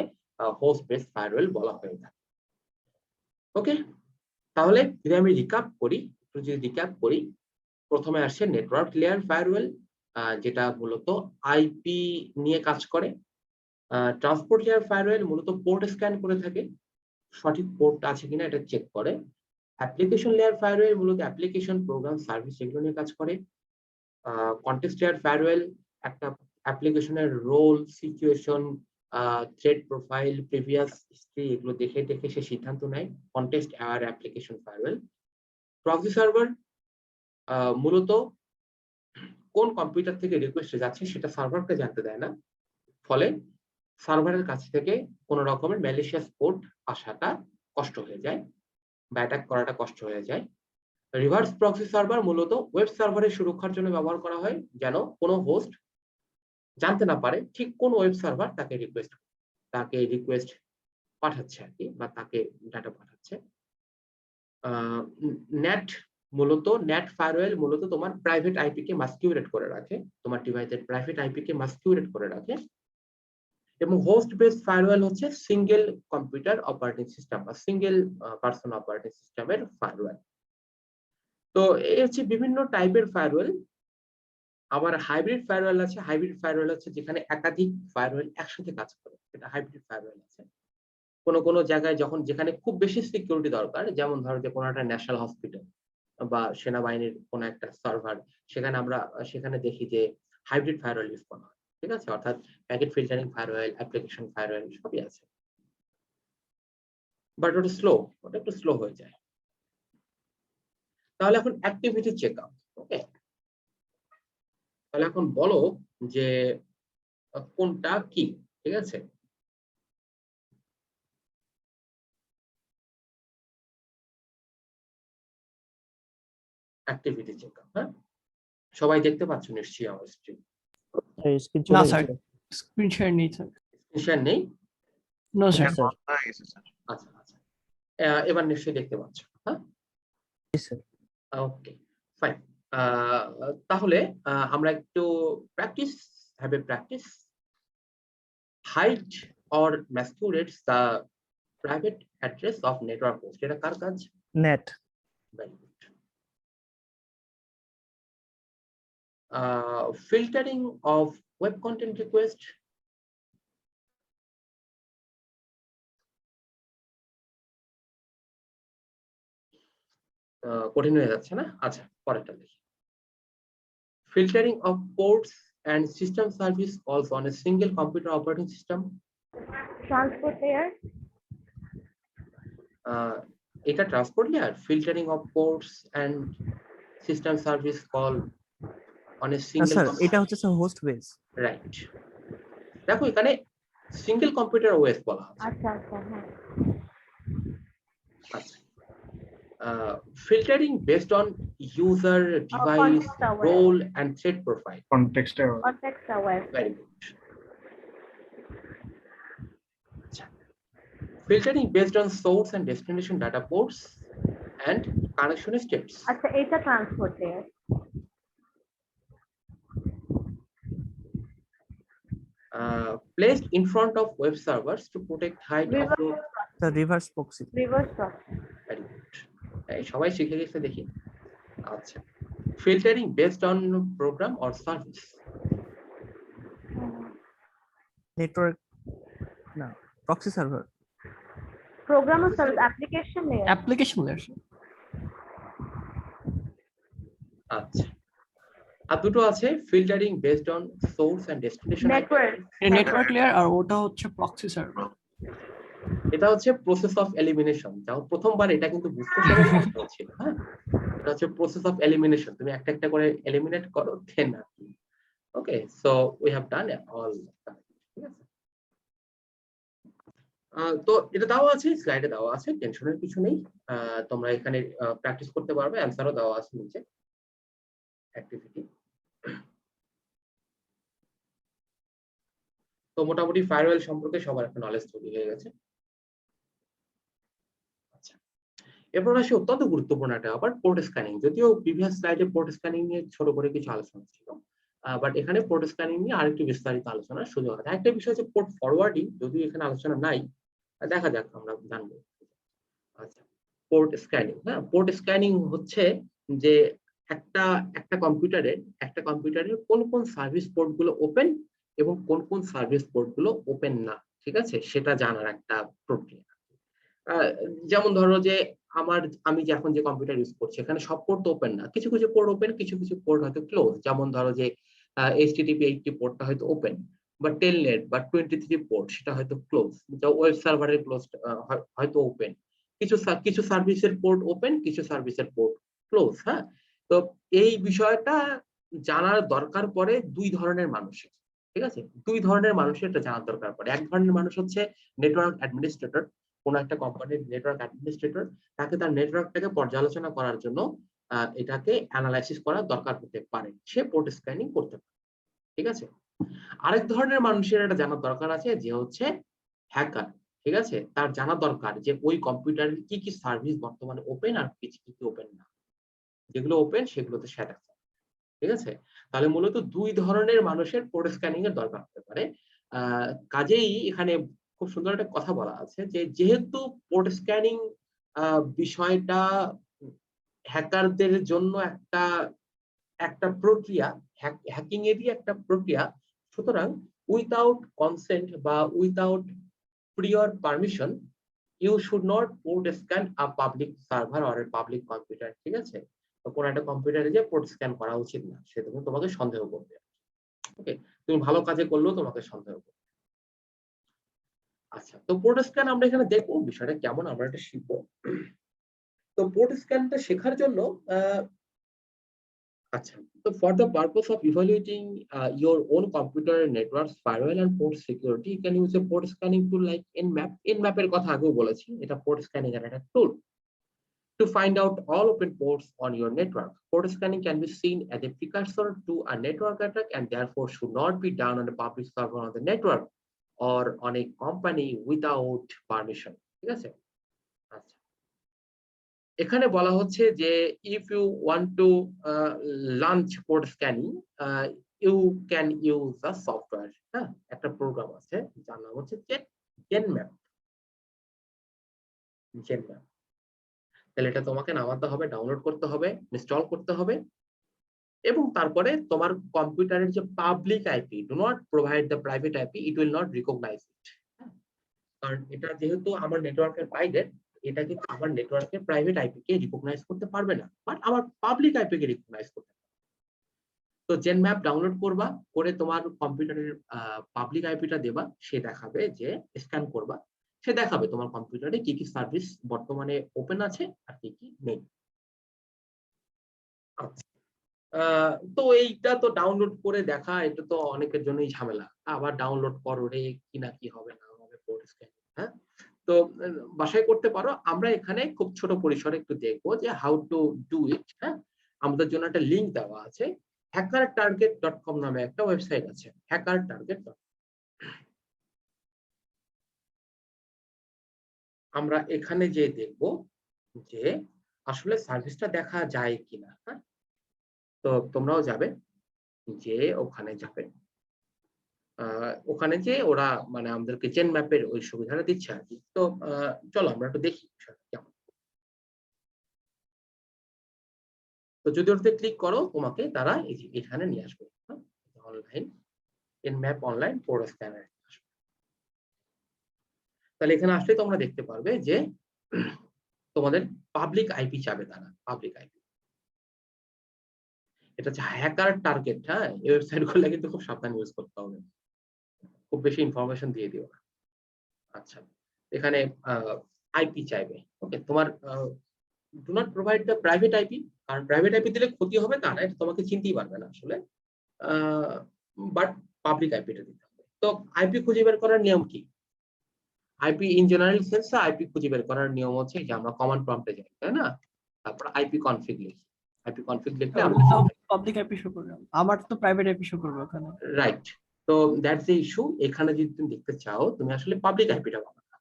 হোস্ট বেসড ফায়ারওয়েল বলা হয়ে থাকে। ওকে, তাহলে যদি আমি রিক্যাপ করি, প্রথমে আসছে নেটওয়ার্ক লেয়ার ফায়ারওয়েল, যেটা মূলত আইপি নিয়ে কাজ করে। ট্রান্সপোর্ট লেয়ার ফায়ারওয়েল মূলত পোর্ট স্ক্যান করে থাকে, সঠিক পোর্ট আছে কিনা এটা চেক করে। অ্যাপ্লিকেশন লেয়ার ফায়ারওয়েল মূলত অ্যাপ্লিকেশন, প্রোগ্রাম, সার্ভিস এগুলো নিয়ে কাজ করে। কনটেক্সট লেয়ার ফায়ারওয়েল একটা অ্যাপ্লিকেশনের role, situation, thread profile, previous history এগুলো দেখে সে সিদ্ধান্ত নেয়, context aware application firewall. Proxy server মূলত কোন কম্পিউটার থেকে রিকোয়েস্ট যাচ্ছে সেটা সার্ভারকে জানতে দেয় না, ফলে সার্ভারের কাছ থেকে কোনো রকমের ম্যালিশিয়াস কোড আসাটা কষ্ট হয়ে যায় বা অ্যাটাক করাটা কষ্ট হয়ে যায়। রিভার্স প্রক্সি সার্ভার মূলত ওয়েব সার্ভারের সুরক্ষার জন্য ব্যবহার করা হয়, যেন কোনো হোস্ট জানতে না পারে ঠিক কোন ওয়েব সার্ভার তাকে রিকোয়েস্ট পাঠাচ্ছে আর কি, বা তাকে ডাটা পাঠাচ্ছে। নেট ফায়ারওয়েল মূলত তোমার প্রাইভেট আইপি কে মাস্কিউরেট করে রাখে, তোমার ডিভাইসের প্রাইভেট আইপি কে মাস্কিউরেট করে রাখে। এবং হোস্ট বেসড ফায়ারওয়েল হচ্ছে সিঙ্গেল কম্পিউটার অপারেটিং সিস্টেম বা সিঙ্গেল পারসন অপারেটিং সিস্টেমের ফায়ারওয়েল। তো এই হচ্ছে বিভিন্ন টাইপের ফায়ারওয়েল। আবার হাইব্রিড ফায়ারওয়েল আছে। হাইব্রিড ফায়ারওয়েল হচ্ছে যেখানে একাধিক ফায়ারওয়েল একসাথে কাজ করে, এটা হাইব্রিড ফায়ারওয়েল আছে। কোনো জায়গায় যেখানে খুব বেশি সিকিউরিটি দরকার, যেমন ধরো যে কোনো একটা ন্যাশনাল হসপিটাল বা সেনাবাহিনীর কোনো একটা সার্ভার, সেখানে দেখি যে হাইব্রিড ফায়ারওয়েল ইউজ করা হয়, ঠিক আছে, অর্থাৎ packet filtering farewell, application farewell সবই আছে। বাট ওটা একটু স্লো হয়ে যায়। তাহলে এখন অ্যাক্টিভিটি চেক আপ। ওকে, তাহলে এখন বলো যে কোনটা কি, ঠিক আছে। অ্যাক্টিভিটি চেক আপ, হ্যাঁ, সবাই দেখতে পাচ্ছ নিশ্চয়ই আমার স্ক্রিন? না স্যার, স্ক্রিন শেয়ার নেই স্যার। স্ক্রিন শেয়ার নেই? No sir. আচ্ছা আচ্ছা, এবার নিশ্চয়ই দেখতে পাচ্ছ, হ্যাঁ? Okay, fine. তাহলে আমরা একটু practice hide or masquerades the private address of network host. এটা কার কাজ? Net. Very good. Filtering of web content request. কঠিন হয়ে যাচ্ছে না? আচ্ছা, পরেরটা দেখি। Filtering of ports and system service calls on a single computer operating system. Transport layer. এটা transport layer. Filtering of ports and system service call on a single sir এটা হচ্ছে স্যার হোস্ট বেস। রাইট, দেখো এখানে single computer OS বলা আছে। আচ্ছা আচ্ছা, হ্যাঁ। আচ্ছা, filtering based on user, device, context aware. role and thread profile. Context aware. Very good. Filtering based on source and destination data ports and connection states. আচ্ছা, এটা transport layer. Placed in front of web servers to protect hide upload. Sir reverse proxy. Reverse proxy. Very good. এই সবাই শিখে গেছে দেখি। আচ্ছা, filtering based on program or service. Network না, proxy server. Program ও service, application layer. Application layer. আচ্ছা, আর দুটো আছে filtering based on source and destination. Network. Network layer আর ওটা হচ্ছে প্রক্সি সার্ভার। এটা হচ্ছে প্রসেস অফ এলিমিনেশন। যাও প্রথমবার এটা কিন্তু বুঝতে সবার কষ্ট হচ্ছিল। হ্যাঁ, এটা হচ্ছে প্রসেস অফ এলিমিনেশন, তুমি একটা একটা করে এলিমিনেট করো then. Okay, so we have done all. ঠিক আছে, তো এটা দেওয়া আছে, স্লাইডে দেওয়া আছে, টেনশনের কিছু নেই। তোমরা এখানে প্র্যাকটিস করতে পারবে, অ্যান্সারও দেওয়া আছে নিচে অ্যাক্টিভিটি। তো মোটামুটি ফায়ারওয়েল সম্পর্কে সবার একটা নলেজ তৈরি হয়ে গেছে। আচ্ছা, এরপর আসি অত্যন্ত গুরুত্বপূর্ণ একটা ব্যাপার, পোর্ট স্ক্যানিং। যদিও প্রিভিয়াস স্লাইডে পোর্ট স্ক্যানিং নিয়ে ছোট করে কিছু আলোচনা ছিল, বাট এখানে পোর্ট স্ক্যানিং নিয়ে আরেকটু বিস্তারিত আলোচনার সুযোগ আছে। একটা বিষয় হচ্ছে পোর্ট ফরওয়ার্ডিং, যদিও এখানে আলোচনা নাই, দেখা যাক আমরা জানবো। আচ্ছা, পোর্ট স্ক্যানিং। হ্যাঁ, পোর্ট স্ক্যানিং হচ্ছে যে একটা কম্পিউটারের কোন কোন সার্ভিস পোর্ট গুলো ওপেন এবং কোন কোন সার্ভিস পোর্ট গুলো ওপেন না, ঠিক আছে, সেটা জানার একটা প্রক্রিয়া। যেমন ধরো যে আমি যে এখন যে কম্পিউটার ইউজ করছি এখানে সব পোর্ট ওপেন না, কিছু কিছু পোর্ট ওপেন, কিছু কিছু পোর্ট হয়তো ক্লোজ। যেমন ধরো যে HTTP 80 পোর্টটা হয়তো ওপেন, বা টেলনেট বা 23 পোর্ট সেটা হয়তো ক্লোজ। ওয়েব সার্ভারের ক্লোজ হয়তো ওপেন। কিছু সার্ভিসের পোর্ট ওপেন, কিছু সার্ভিসের পোর্ট ক্লোজ। হ্যাঁ, তো এই বিষয়টা জানার দরকার পড়ে দুই ধরনের মানুষের। ঠিক আছে, দুই ধরনের মানুষের এটা জানার দরকার পড়ে। এক ধরনের মানুষ হচ্ছে নেটওয়ার্ক অ্যাডমিনিস্ট্রেটর, কোন একটা কোম্পানির নেটওয়ার্ক অ্যাডমিনিস্ট্রেটর, তাকে তার নেটওয়ার্কটাকে পর্যালোচনা করার জন্য এটাকে অ্যানালাইসিস করার দরকার হতে পারে, সে পোর্ট স্ক্যানিং করতে পারে। ঠিক আছে, আরেক ধরনের মানুষের এটা জানার দরকার আছে যে হচ্ছে হ্যাকার। ঠিক আছে, তার জানা দরকার যে ওই কম্পিউটারের কি কি সার্ভিস বর্তমানে ওপেন আর কি কি ওপেন না, যেগুলো ওপেন সেগুলোতে সে দেখা। ঠিক আছে, তাহলে মূলত দুই ধরনের মানুষের পোর্ট স্ক্যানিং এর দরকার হতে পারে। কাজেই এখানে খুব সুন্দর একটা কথা বলা আছে যে যেহেতু পোর্ট স্ক্যানিং বিষয়টা হ্যাকারদের জন্য একটা প্রক্রিয়া, হ্যাকিং এরই একটা প্রক্রিয়া, সুতরাং উইথাউট কনসেন্ট বা without prior permission you should not port scan a public server or a public computer. ঠিক আছে, তো কোন একটা কম্পিউটারে যে পোর্ট স্ক্যান করা উচিত না, সেটা তোমাকে সন্দেহ করবে। ওকে, তুমি ভালো কাজে করলেও তোমাকে সন্দেহ করবে। আচ্ছা, তো পোর্ট স্ক্যান আমরা এখানে দেখবো বিষয়টা কেমন, আমরা এটা শিখবো। তো পোর্ট স্ক্যানটা শেখার জন্য আচ্ছা, তো for the purpose of evaluating your own computer networks, firewall and port security, you can use a port scanning tool like Nmap. Nmap এর কথা আগেও বলেছি, এটা port scanning এর একটা tool to find out all open ports on your network. Port scanning can be seen as a precursor to a network attack and therefore should not be done on a public server on the network or on a company without permission. ঠিক আছে, আচ্ছা, এখানে বলা হচ্ছে যে if you want to launch port scanning you can use a software. হ্যাঁ, একটা programme আছে যার নাম হচ্ছে জেনম্যাপ। তাহলে এটা তোমাকে নামাতে হবে, ডাউনলোড করতে হবে, ইনস্টল করতে হবে, এবং তারপরে তোমার কম্পিউটারের যে public IP, do not provide the private IP, it will not recognise it. কারণ এটা যেহেতু আমার নেটওয়ার্কের বাইরে, এটা কিন্তু আমার নেটওয়ার্কের প্রাইভেট আইপি কে রিকগনাইজ করতে পারবে না, বাট আমার পাবলিক আইপি কে রিকগনাইজ করতে পারবে। তো জেনম্যাপ ডাউনলোড করবা, করে তোমার কম্পিউটারের পাবলিক আইপিটা দেবা, সে দেখাবে যে স্ক্যান করবা, সে দেখাবে তোমার কম্পিউটারে কি কি সার্ভিস বর্তমানে ওপেন আছে আর কি কি নেই। তো এইটা তো ডাউনলোড করে দেখা, এটা তো অনেকের জন্যই ঝামেলা, আবার ডাউনলোড করো রে, কি না কি হবে না হবে পোর্ট স্ক্যান। হ্যাঁ, তো বাসায় করতে পারো। আমরা এখানে খুব ছোট পরিসরে একটু দেখবো যে হাউ টু ডু ইট। হ্যাঁ, আমাদের জন্য একটা লিঙ্ক দেওয়া আছে, hackertarget.com নামে একটা ওয়েবসাইট আছে, hackertarget.com। আমরা এখানে যে দেখব যে আসলে সার্ভিসটা দেখা যায় কিনা। হ্যাঁ, তো তোমরাও যাবে, যে ওখানে যাবে, ওখানে যে ওরা মানে আমাদেরকে জেন ম্যাপের ওই সুবিধাটা দিচ্ছে আর কি। তো চলো আমরা একটু দেখি কেমন। তো যদি ওটাতে ক্লিক করো, তোমাকে তারা এখানে নিয়ে আসবে, online map online port scanner. তাহলে এখানে আসলে তোমরা দেখতে পারবে যে তোমাদের পাবলিক আইপি চাবে তারা, পাবলিক আইপি। এটা হচ্ছে হ্যাকার টার্গেট। হ্যাঁ, এই ওয়েবসাইট গুলো কিন্তু খুব সাবধানে ইউজ করতে হবে, খুব বেশি ইনফরমেশন দিয়ে দিও না। আচ্ছা, এখানে আইপি চাইবে। ওকে, তোমার do not provide the private IP, কারণ প্রাইভেট আইপি দিলে ক্ষতি হবে তা না, এটা তোমাকে চিনতেই পারবে না আসলে, বাট পাবলিক আইপিটা দিতে হবে। তো আইপি খুঁজে বের করার নিয়ম কি? আইপি ইন জেনারেল সেন্সে আইপি খুঁজে বের করার নিয়ম হচ্ছে যে আমরা কমান্ড প্রম্পটে যাই, তাই না? তারপর আইপি কনফিগ লিখি, আইপি কনফিগ লিখলে আমরা পাবলিক আইপি শো করবে, আমার তো প্রাইভেট আইপি শো করবে ওখানে। রাইট। তো দ্যাটস দ্য ইস্যু। এখানে যদি তুমি দেখতে চাও, তুমি আসলে পাবলিক আইপিটা পাবে না।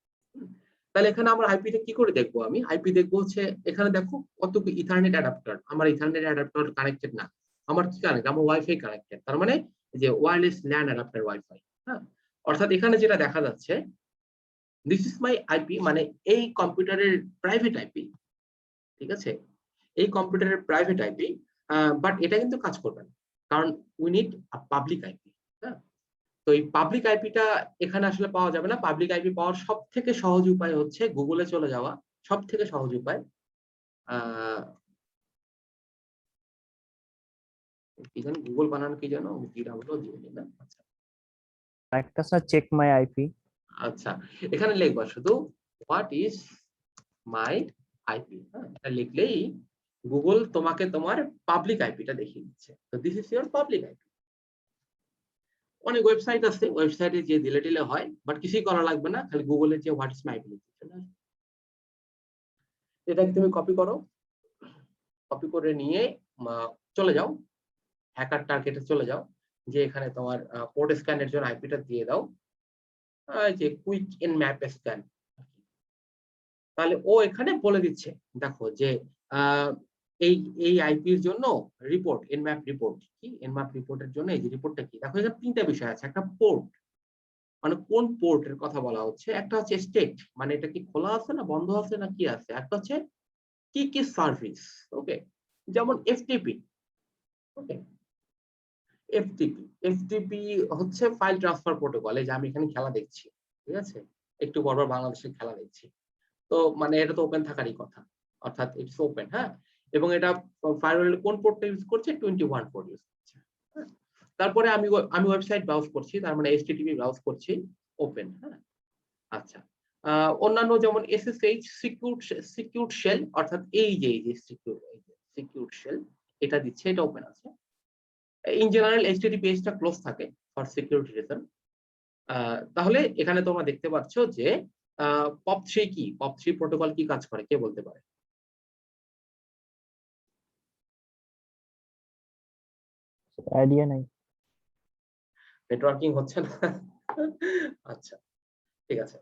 তাহলে এখানে আমরা আইপিটা কি করে দেখবো? আমি আইপি দেখবো হচ্ছে এখানে দেখো কতটুকু ইথারনেট অ্যাডাপ্টার। আমার ইথারনেট অ্যাডাপ্টার কানেক্টেড না, আমার কি কানেক্ট? আমার ওয়াইফাই কানেক্টেড, তার মানে যে ওয়্যারলেস ল্যান অ্যাডাপ্টার ওয়াইফাই। হ্যাঁ, অর্থাৎ এখানে যেটা দেখা যাচ্ছে, দিস ইজ মাই আইপি, মানে এই কম্পিউটারের প্রাইভেট আইপি, ঠিক আছে? এই কম্পিউটারের প্রাইভেট আইপি, বাট এটা কিন্তু কাজ করবে না, কারণ we need a public IP. হ্যাঁ, তো এই পাবলিক আইপিটা এখানে আসলে পাওয়া যাবে না। পাবলিক আইপি পাওয়ার সব থেকে সহজ উপায় হচ্ছে গুগলে চলে যাওয়া, সব থেকে সহজ উপায়। কি জানো গুগল বানানো কি জানো? না? আচ্ছা একটা স্যার চেক মাই আইপি। আচ্ছা, এখানে লিখবা শুধু হোয়াট ইজ মাই আইপি। হ্যাঁ, এটা লিখলেই গুগল তোমাকে তোমার পাবলিক আইপিটা দেখিয়ে দিচ্ছে। তো this is your public IP. অনেক ওয়েবসাইট আছে, ওয়েবসাইটে যে দিলে টিলে হয়, বাট কিছুই করা লাগবে না, খালি গুগলে যে হোয়াট ইজ মাই আইপি লিখতে হবে। এটাকে তুমি কপি করো, কপি করে নিয়ে চলে যাও হ্যাকার টার্গেটে চলে যাও, যে এখানে তোমার পোর্ট স্ক্যানের জন্য আইপিটা দিয়ে দাও, যে কুইক ইন ম্যাপ স্ক্যান। তাহলে ও এখানে বলে দিচ্ছে, দেখো যে এই এই আইপির জন্য রিপোর্ট এনম্যাপ রিপোর্ট কি, এনম্যাপ রিপোর্টের জন্য এই যে রিপোর্টটা কি, দেখো এখানে তিনটা বিষয় আছে। একটা পোর্ট, মানে কোন পোর্টের কথা বলা হচ্ছে, একটা হচ্ছে স্টেট, মানে এটা কি খোলা আছে না বন্ধ আছে না কি আছে, একটা হচ্ছে কি কি সার্ভিস। ওকে, যেমন এফটিপি। ওকে, এফটিপি, এফটিপি হচ্ছে ফাইল ট্রান্সফার প্রোটোকল। এই যে আমি এখানে খেলা দেখছি, ঠিক আছে, একটু পরপর বাংলাদেশের খেলা দেখছি, তো মানে এটা তো ওপেন থাকারই কথা, অর্থাৎ ইটস ওপেন। হ্যাঁ, এবং এটা ফায়ারওয়ালের কোন পোর্টটা ইউজ করছে? 21 পোর্ট ইউজ করছে। তারপরে আমি ওয়েবসাইট ব্রাউজ করছি, তার মানে এইচটিটিপি ব্রাউজ করছি, ওপেন। হ্যাঁ, আচ্ছা, অন্যান্য যেমন এসএসএইচ সিকিউরড শেল, অর্থাৎ এই যে সিকিউরড শেল এটা দিচ্ছে, এটা ওপেন আছে। ইন জেনারেল এইচটিটিপিএসটা ক্লোজ থাকে ফর সিকিউরিটি রিজন। তাহলে এখানে তোমরা দেখতে পাচ্ছ যে POP3 কি, POP3 প্রোটোকল কি কাজ করে, কে বলতে পারে? আইডিয়া নাই। নেটওয়ার্কিং হচ্ছে না? আচ্ছা, ঠিক আছে।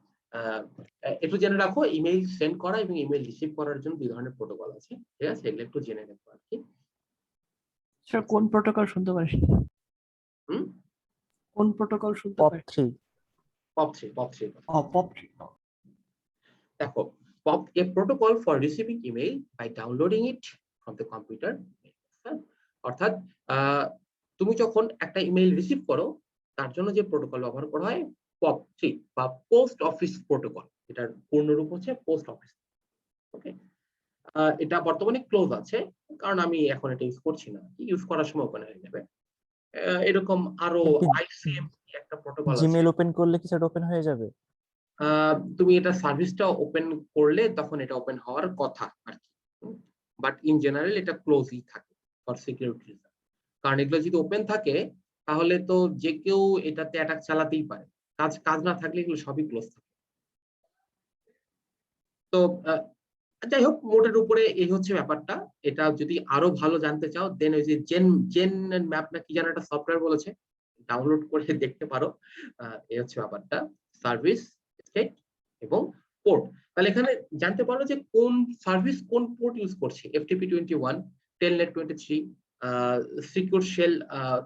একটু জেনে রাখো, ইমেইল সেন্ড করা এবং ইমেইল রিসিভ করার জন্য দুই ধরনের প্রোটোকল আছে, ঠিক আছে, এগুলো একটু জেনে রাখো আর কি। স্যার কোন প্রোটোকল শুনতে পারিস? হুম, কোন প্রোটোকল শুনতে পপ পারিস? 3। POP3। ও POP3। দেখো, POP a protocol for receiving email by downloading it from the computer। অর্থাৎ তুমি যখন একটা ইমেইল রিসিভ করো, তার জন্য যে প্রোটোকল ব্যবহার করা হয় POP3 বা পোস্ট অফিস প্রোটোকল। এটার পূর্ণরূপ হচ্ছে পোস্ট অফিস। ওকে, এটা বর্তমানে ক্লোজ আছে, কারণ আমি এখন এটা ইউজ করছি না, ইউজ করার সময় ওপেন হয়ে যাবে। এরকম আরো আইসিএমপি একটা প্রোটোকল আছে। জিমেইল ওপেন করলে কি সেটা ওপেন হয়ে যাবে? তুমি এটা সার্ভিসটা ওপেন করলে তখন এটা ওপেন হওয়ার কথা আর কি, বাট ইন জেনারেল এটা ক্লোজই থাকে ফর সিকিউরিটি রিজন। কারণ এগুলো যদি ওপেন থাকে তাহলে তো যে কেউ এটাতে অ্যাটাক চালাতেই পারে, কাজ না থাকলে এগুলো সবই ক্লোজ থাকে। তো যাই হোক, মোটের উপরে এই হচ্ছে ব্যাপারটা। এটা যদি আরো ভালো জানতে চাও, দেন ওই যে জেন ম্যাপ না কি যেন একটা সফটওয়্যার বলেছে, ডাউনলোড করে দেখতে পারো। এই হচ্ছে ব্যাপারটা, সার্ভিস, স্টেট এবং পোর্ট। তাহলে এখানে জানতে পারো যে কোন সার্ভিস কোন পোর্ট ইউজ করছে, এফটিপি 21, টেলনেট 23, সিকিউর শেল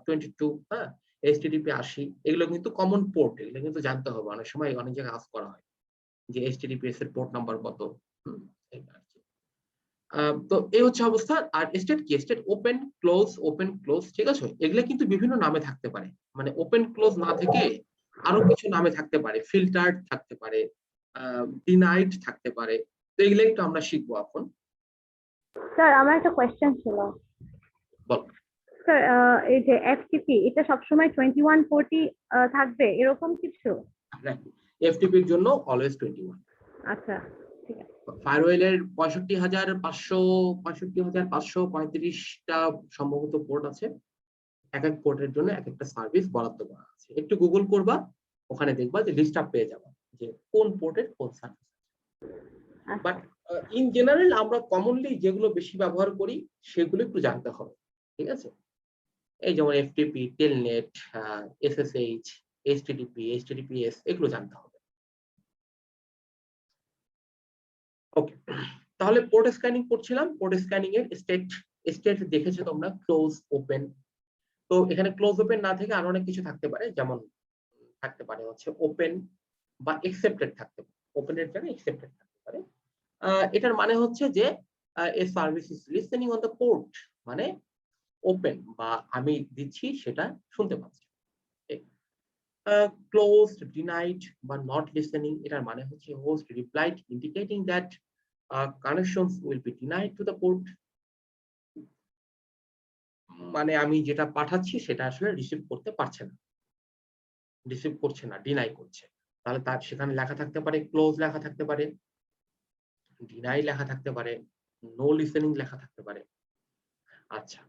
22, হ্যাঁ, এইচটিটিপি 80, এগুলো কিন্তু কমন পোর্ট, এগুলো কিন্তু জানতে হবে। অনেক সময় অনেক জায়গায় আস্ক করা হয় যে এইচটিটিপিএস এর পোর্ট নাম্বার কত। তো এই হচ্ছে অবস্থা। আর স্টেট কি, স্টেট ওপেন ক্লোজ, ঠিক আছে, এগুলো কিন্তু বিভিন্ন নামে থাকতে পারে, মানে ওপেন ক্লোজ না থেকে আরো কিছু নামে থাকতে পারে, ফিল্টার্ড থাকতে পারে, ডিনাইড থাকতে পারে। তো এগুলো একটু আমরা শিখবো এখন। স্যার আমার একটা কোয়েশ্চেন ছিল। বল। স্যার এই যে এফটিপি এটা সবসময় 2140 থাকবে এরকম কিছু? FTP এর জন্য অলওয়েজ 21। আচ্ছা ঠিক আছে। ফায়ারওয়েলের 65,535টা সম্ভবত পোর্ট আছে। এক এক পোর্টের জন্য এক একটা সার্ভিস বরাদ্দ করা আছে। একটু গুগল করবা, ওখানে দেখবা যে লিস্টটা পেয়ে যাবা যে কোন পোর্টের কোন সার্ভিস। বাট ইন জেনারেল আমরা কমনলি যেগুলো বেশি ব্যবহার করি সেগুলো একটু জানতে হবে, ঠিক আছে? এই যেমন FTP, Telnet, SSH, HTTP, HTTPS, এগুলো জানতে হবে। ওকে, তাহলে পোর্ট স্ক্যানিং করছিলাম। পোর্ট স্ক্যানিং এর স্টেট দেখেছো তোমরা, ক্লোজ, ওপেন। তো এখানে ক্লোজ ওপেন না থেকে আরো অনেক কিছু থাকতে পারে, যেমন থাকতে পারে হচ্ছে ওপেন বা এক্সেপ্টেড থাকতে পারে। ওপেনের জায়গায় এক্সেপ্টেড থাকতে পারে। এটার মানে হচ্ছে যে a service is listening on the port, মানে ওপেন বা আমি দিচ্ছি সেটা শুনতে পাচ্ছি। ক্লোজড, ডিনাইড বা নট লিসেনিং, এটার মানে হচ্ছে host replied indicating that connections will be denied to the port, মানে আমি যেটা পাঠাচ্ছি সেটা আসলে রিসিভ করতে পারছে না, রিসিভ করছে না, ডিনাই করছে। তাহলে তার সেখানে লেখা থাকতে পারে ক্লোজ, লেখা থাকতে পারে ডিনাই, লেখা থাকতে পারে নো লিসেনিং, লেখা থাকতে পারে। আচ্ছা,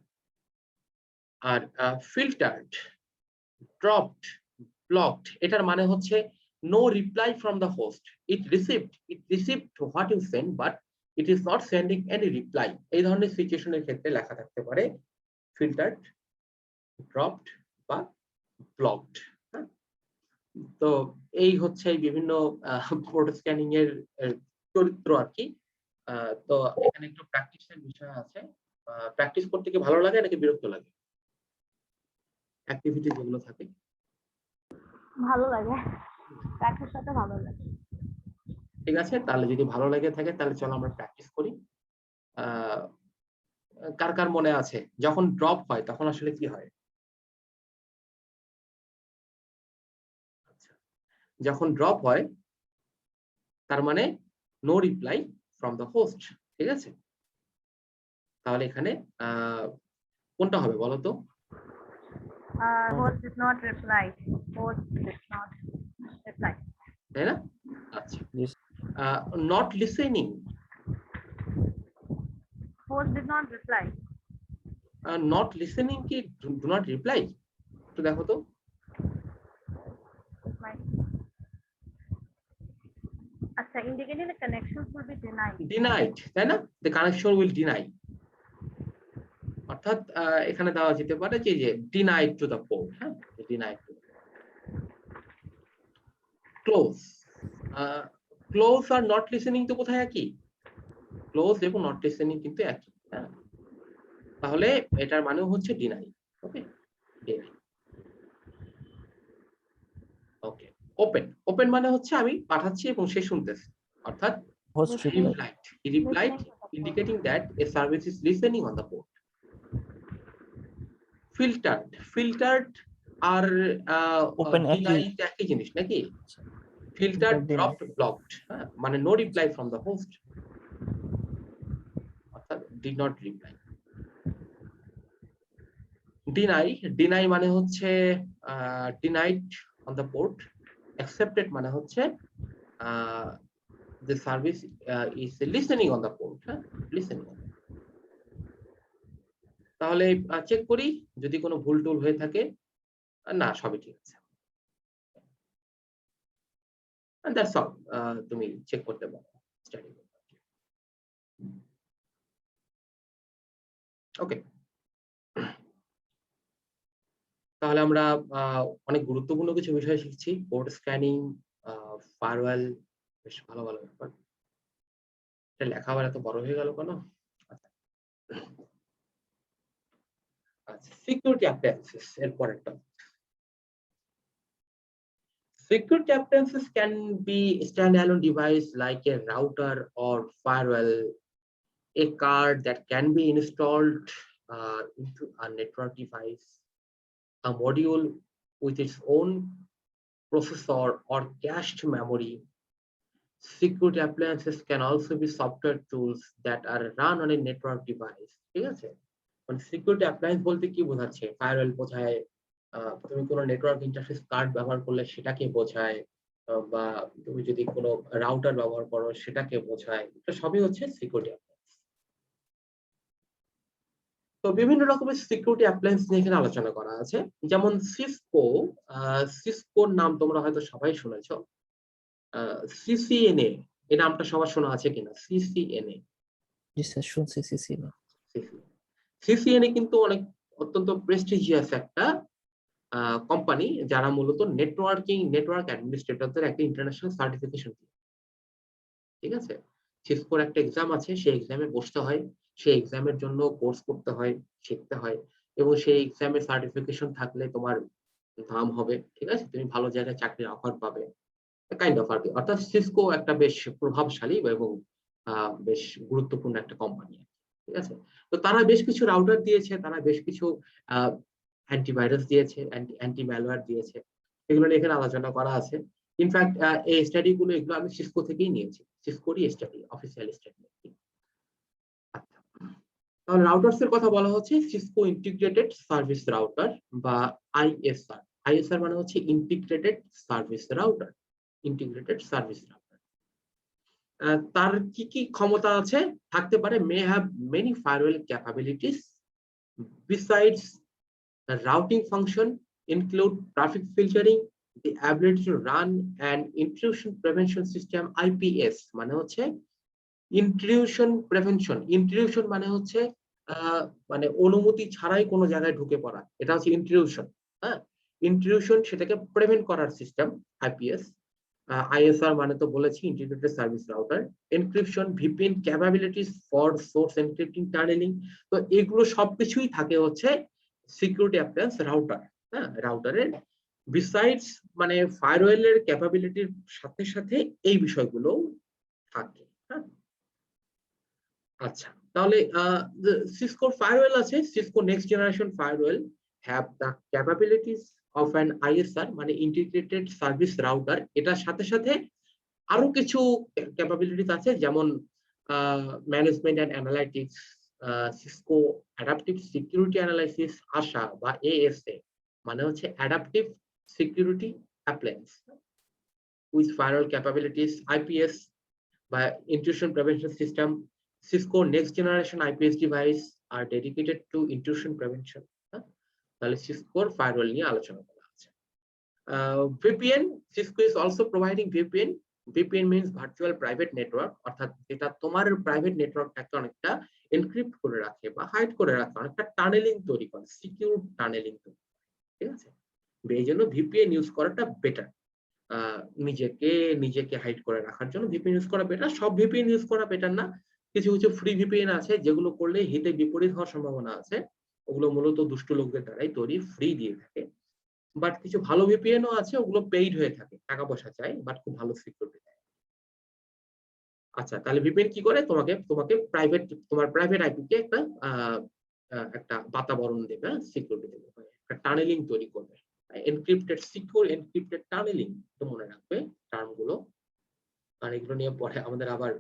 আর ফিল্টার্ড, ড্রপড, ব্লকড, এটার মানে হচ্ছে no reply from the host, it received what you send but it is not sending any reply. এই ধরনের সিচুয়েশনের ক্ষেত্রে লেখা থাকতে পারে ফিল্টার্ড, ড্রপড বা ব্লকড। তো এই হচ্ছে বিভিন্ন পোর্ট স্ক্যানিং এর চরিত্র আর কি। তো এখানে একটু প্র্যাকটিসের বিষয় আছে। প্র্যাকটিস করতে কি ভালো লাগে নাকি বিরক্ত লাগে? অ্যাক্টিভিটি যেগুলো থাকে ভালো লাগে, প্র্যাকটিস করতে ভালো লাগে। ঠিক আছে, তাহলে যদি ভালো লেগে থাকে তাহলে চলো আমরা প্র্যাকটিস করি। কার কার মনে আছে যখন ড্রপ হয় তখন আসলে কি হয়? আচ্ছা, যখন ড্রপ হয় তার মানে no reply from the host, ঠিক আছে? তাহলে এখানে কোনটা হবে বলো তো? Host did not reply. Host did not reply. তাই না? আচ্ছা, Yes. Not listening, Host did not reply. Not listening কি ডু নট রিপ্লাই? একটু দেখো তো। Reply. আচ্ছা, indicating the connections will be denied. Denied, তাই না? দ্য কানেকশন উইল ডিনাই, অর্থাৎ এখানে দেওয়া যেতে পারে যে ডিনাইড টু দ্য পোর্ট। হ্যাঁ, ডিনাইড টু ক্লোজ। ক্লোজ আর নট লিসেনিং তো কোথায় একই? ক্লোজ এবং নট লিসেনিং কিন্তু একই। হ্যাঁ, তাহলে এটার মানে হচ্ছে ডিনাই। ওকে, ডিনাই। ওকে, ওপেন। ওপেন মানে হচ্ছে আমি পাঠাচ্ছি এবং সে শুনতেছে, অর্থাৎ Host reply. he replied indicating that a service is listening on the port. Filtered R Open একই। denied একই জিনিস নাকি? Filtered, dropped, blocked, মানে no reply from the host, অর্থাৎ did not reply. Deny মানে হচ্ছে denied on the port. Accepted মানে হচ্ছে the service is listening on the port. Listening. তাহলে চেক করি যদি কোনো ভুল টুল হয়ে থাকে। না, সবই ঠিক আছে। And that's all. তুমি চেক করতে পারো, স্টাডি করতে পারো। ওকে, তাহলে আমরা অনেক গুরুত্বপূর্ণ কিছু বিষয় শিখছি। পোর্ট স্ক্যানিং, ফায়ারওয়াল, বেশ ভালো ভালো ব্যাপার। এটা লেখা আবার এত বড় হয়ে গেল কেন? আচ্ছা, সিকিউরিটি অ্যাপ্লায়েন্সেস এর পরেরটা। Security appliances can be a standalone device like a router or firewall, a card that can be installed into a network device, a module with its own processor or cached memory. Security appliances can also be software tools that are run on a network device. ঠিক আছে? মানে security appliance বলতে কি বোঝাচ্ছে? Firewall বোঝায়, তুমি কোনো network interface card ব্যবহার করলে সেটাকে বোঝায়, বা তুমি যদি কোনো রাউটার ব্যবহার করো সেটাকে বোঝায়। এটা সবই হচ্ছে সিকিউরিটি অ্যাপ্লায়েন্স। তো বিভিন্ন রকমের সিকিউরিটি অ্যাপ্লায়েন্স নিয়ে এখানে আলোচনা করা আছে। যেমন সিসকোর নাম তোমরা হয়তো সবাই শুনেছো। সিসিএনএ, এই নামটা সবার শোনা আছে কিনা? সিসিএনএ, জি স্যার শুনছি সিসি না। সিসিএনএ কিন্তু অত্যন্ত প্রেস্টিজিয়াস একটা কোম্পানি, যারা মূলত নেটওয়ার্ক অ্যাডমিনিস্ট্রেটরদের একটা ইন্টারন্যাশনাল সার্টিফিকেশন। ঠিক আছে, সিসকোর একটা এক্সাম আছে, সেই এক্সামে বসতে হয়, সেই এক্সামের জন্য কোর্স করতে হয়, শিখতে হয়, এবং সেই এক্সামের সার্টিফিকেশন থাকলে তোমার দাম হবে। ঠিক আছে, তুমি ভালো জায়গায় চাকরির অফার পাবে, কাইন্ড অফ আর কি। অর্থাৎ সিসকো একটা বেশ প্রভাবশালী এবং বেশ গুরুত্বপূর্ণ একটা কোম্পানি। ঠিক আছে, তো তারা বেশ কিছু রাউটার দিয়েছে, তারা বেশ কিছু অ্যান্টিভাইরাস দিয়েছে, অ্যান্টি ম্যালওয়্যার দিয়েছে। এগুলো নিয়ে এখানে আলোচনা করা আছে। ইনফ্যাক্ট এই স্টাডি গুলো এগুলো আমি সিসকো থেকেই নিয়েছি, সিসকোরই স্টাডি, অফিসিয়াল স্টাডি। আচ্ছা, তাহলে রাউটার্স এর কথা বলা হচ্ছে সিসকো ইন্টিগ্রেটেড সার্ভিস রাউটার বা আইএসআর। আইএসআর মানে হচ্ছে integrated service router, integrated service router. তার কি কি ক্ষমতা আছে থাকতে পারে? May have many firewall capabilities besides the routing function, include traffic filtering, the ability to run an intrusion prevention system, IPS মানে হচ্ছে ইন্ট্রুশন প্রিভেনশন। ইন্ট্রুশন মানে হচ্ছে মানে অনুমতি ছাড়াই কোনো জায়গায় ঢুকে পড়া, এটা হচ্ছে ইন্ট্রুশন। হ্যাঁ, ইন্ট্রুশন, সেটাকে প্রিভেন্ট করার সিস্টেম আইপিএস। আইএসআর মানে তো বলেছি integrated service router. Encryption, VPN capabilities for source encrypting tunnelling. তো এগুলো সবকিছুই থাকে হচ্ছে সিকিউরিটি অ্যাপ্লায়েন্স রাউটার। হ্যাঁ, রাউটারের বিসাইডস মানে ফায়ারওয়ালের ক্যাপাবিলিটির সাথে সাথে এই বিষয়গুলো থাকে। হ্যাঁ, আচ্ছা, তাহলে সিসকোর ফায়ারওয়েল আছে, Cisco next generation firewall have the capabilities of an ISR মানে ইন্টিগ্রেটেড সার্ভিস রাউটার। এটার সাথে সাথে আরো কিছু ক্যাপাবিলিটিস আছে, যেমন management and analytics, Cisco adaptive security analysis, আশা বা এএসএ মানে হচ্ছে adaptive security appliance with firewall capabilities, IPS বা intrusion prevention system. Cisco next generation IPS device are dedicated to intrusion prevention. তাহলে সিসকোর ফায়ারওয়াল নিয়ে আলোচনা করা আছে। VPN, Cisco is also providing VPN. VPN means virtual private network, অর্থাৎ যেটা তোমার private নেটওয়ার্কটাকে অনেকটা এনক্রিপ্ট করে রাখে বা হাইড করে রাখে, অনেকটা টানেলিং তৈরি করে, সিকিউর টানেলিং তৈরি করে। ঠিক আছে, এই জন্য VPN ইউজ করাটা বেটার। নিজেকে হাইড করে রাখার জন্য VPN ইউজ করা বেটার। সব VPN ইউজ করা বেটার না, কিছু কিছু ফ্রি ভিপিএন আছে যেগুলো করলে হিতে বিপরীত হওয়ার সম্ভাবনা আছে, ওগুলো মূলত দুষ্ট লোকদের দ্বারাই তৈরি, ফ্রি দিয়ে থাকে। বাট কিছু ভালো ভিপিএনও আছে, ওগুলো পেইড হয়ে থাকে, টাকা পয়সা চাই, বাট খুব ভালো সিকিউরিটি দেয়। আচ্ছা, তাহলে ভিপিএন কি করে? তোমাকে তোমার প্রাইভেট আইপি কে একটা বাতাবরণ দেবে, সিকিউরিটি দেবে, একটা টানেলিং তৈরি করবে। এনক্রিপ্টেড, সিকিউর এনক্রিপ্টেড টানেলিং, তো মনে রাখবে টার্ম গুলো, আর এগুলো নিয়ে পরে আমাদের আবার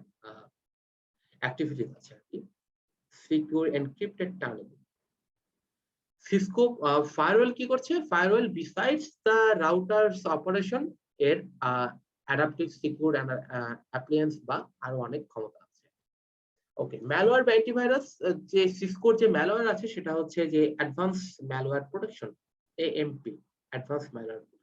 activities আছে আর কি। Secure encrypted tunneling. Cisco firewall কি করছে? Firewall besides the routers operation এর অ্যাডাপটিভ সিকিউর অ্যাপ্লায়েন্স বা আরো অনেক ক্ষমতা আছে। ওকে, ম্যালওয়্যার বা অ্যান্টিভাইরাস, যে সিসকোর যে ম্যালওয়্যার আছে সেটা হচ্ছে যে advance malware protection, AMP, advance malware protection.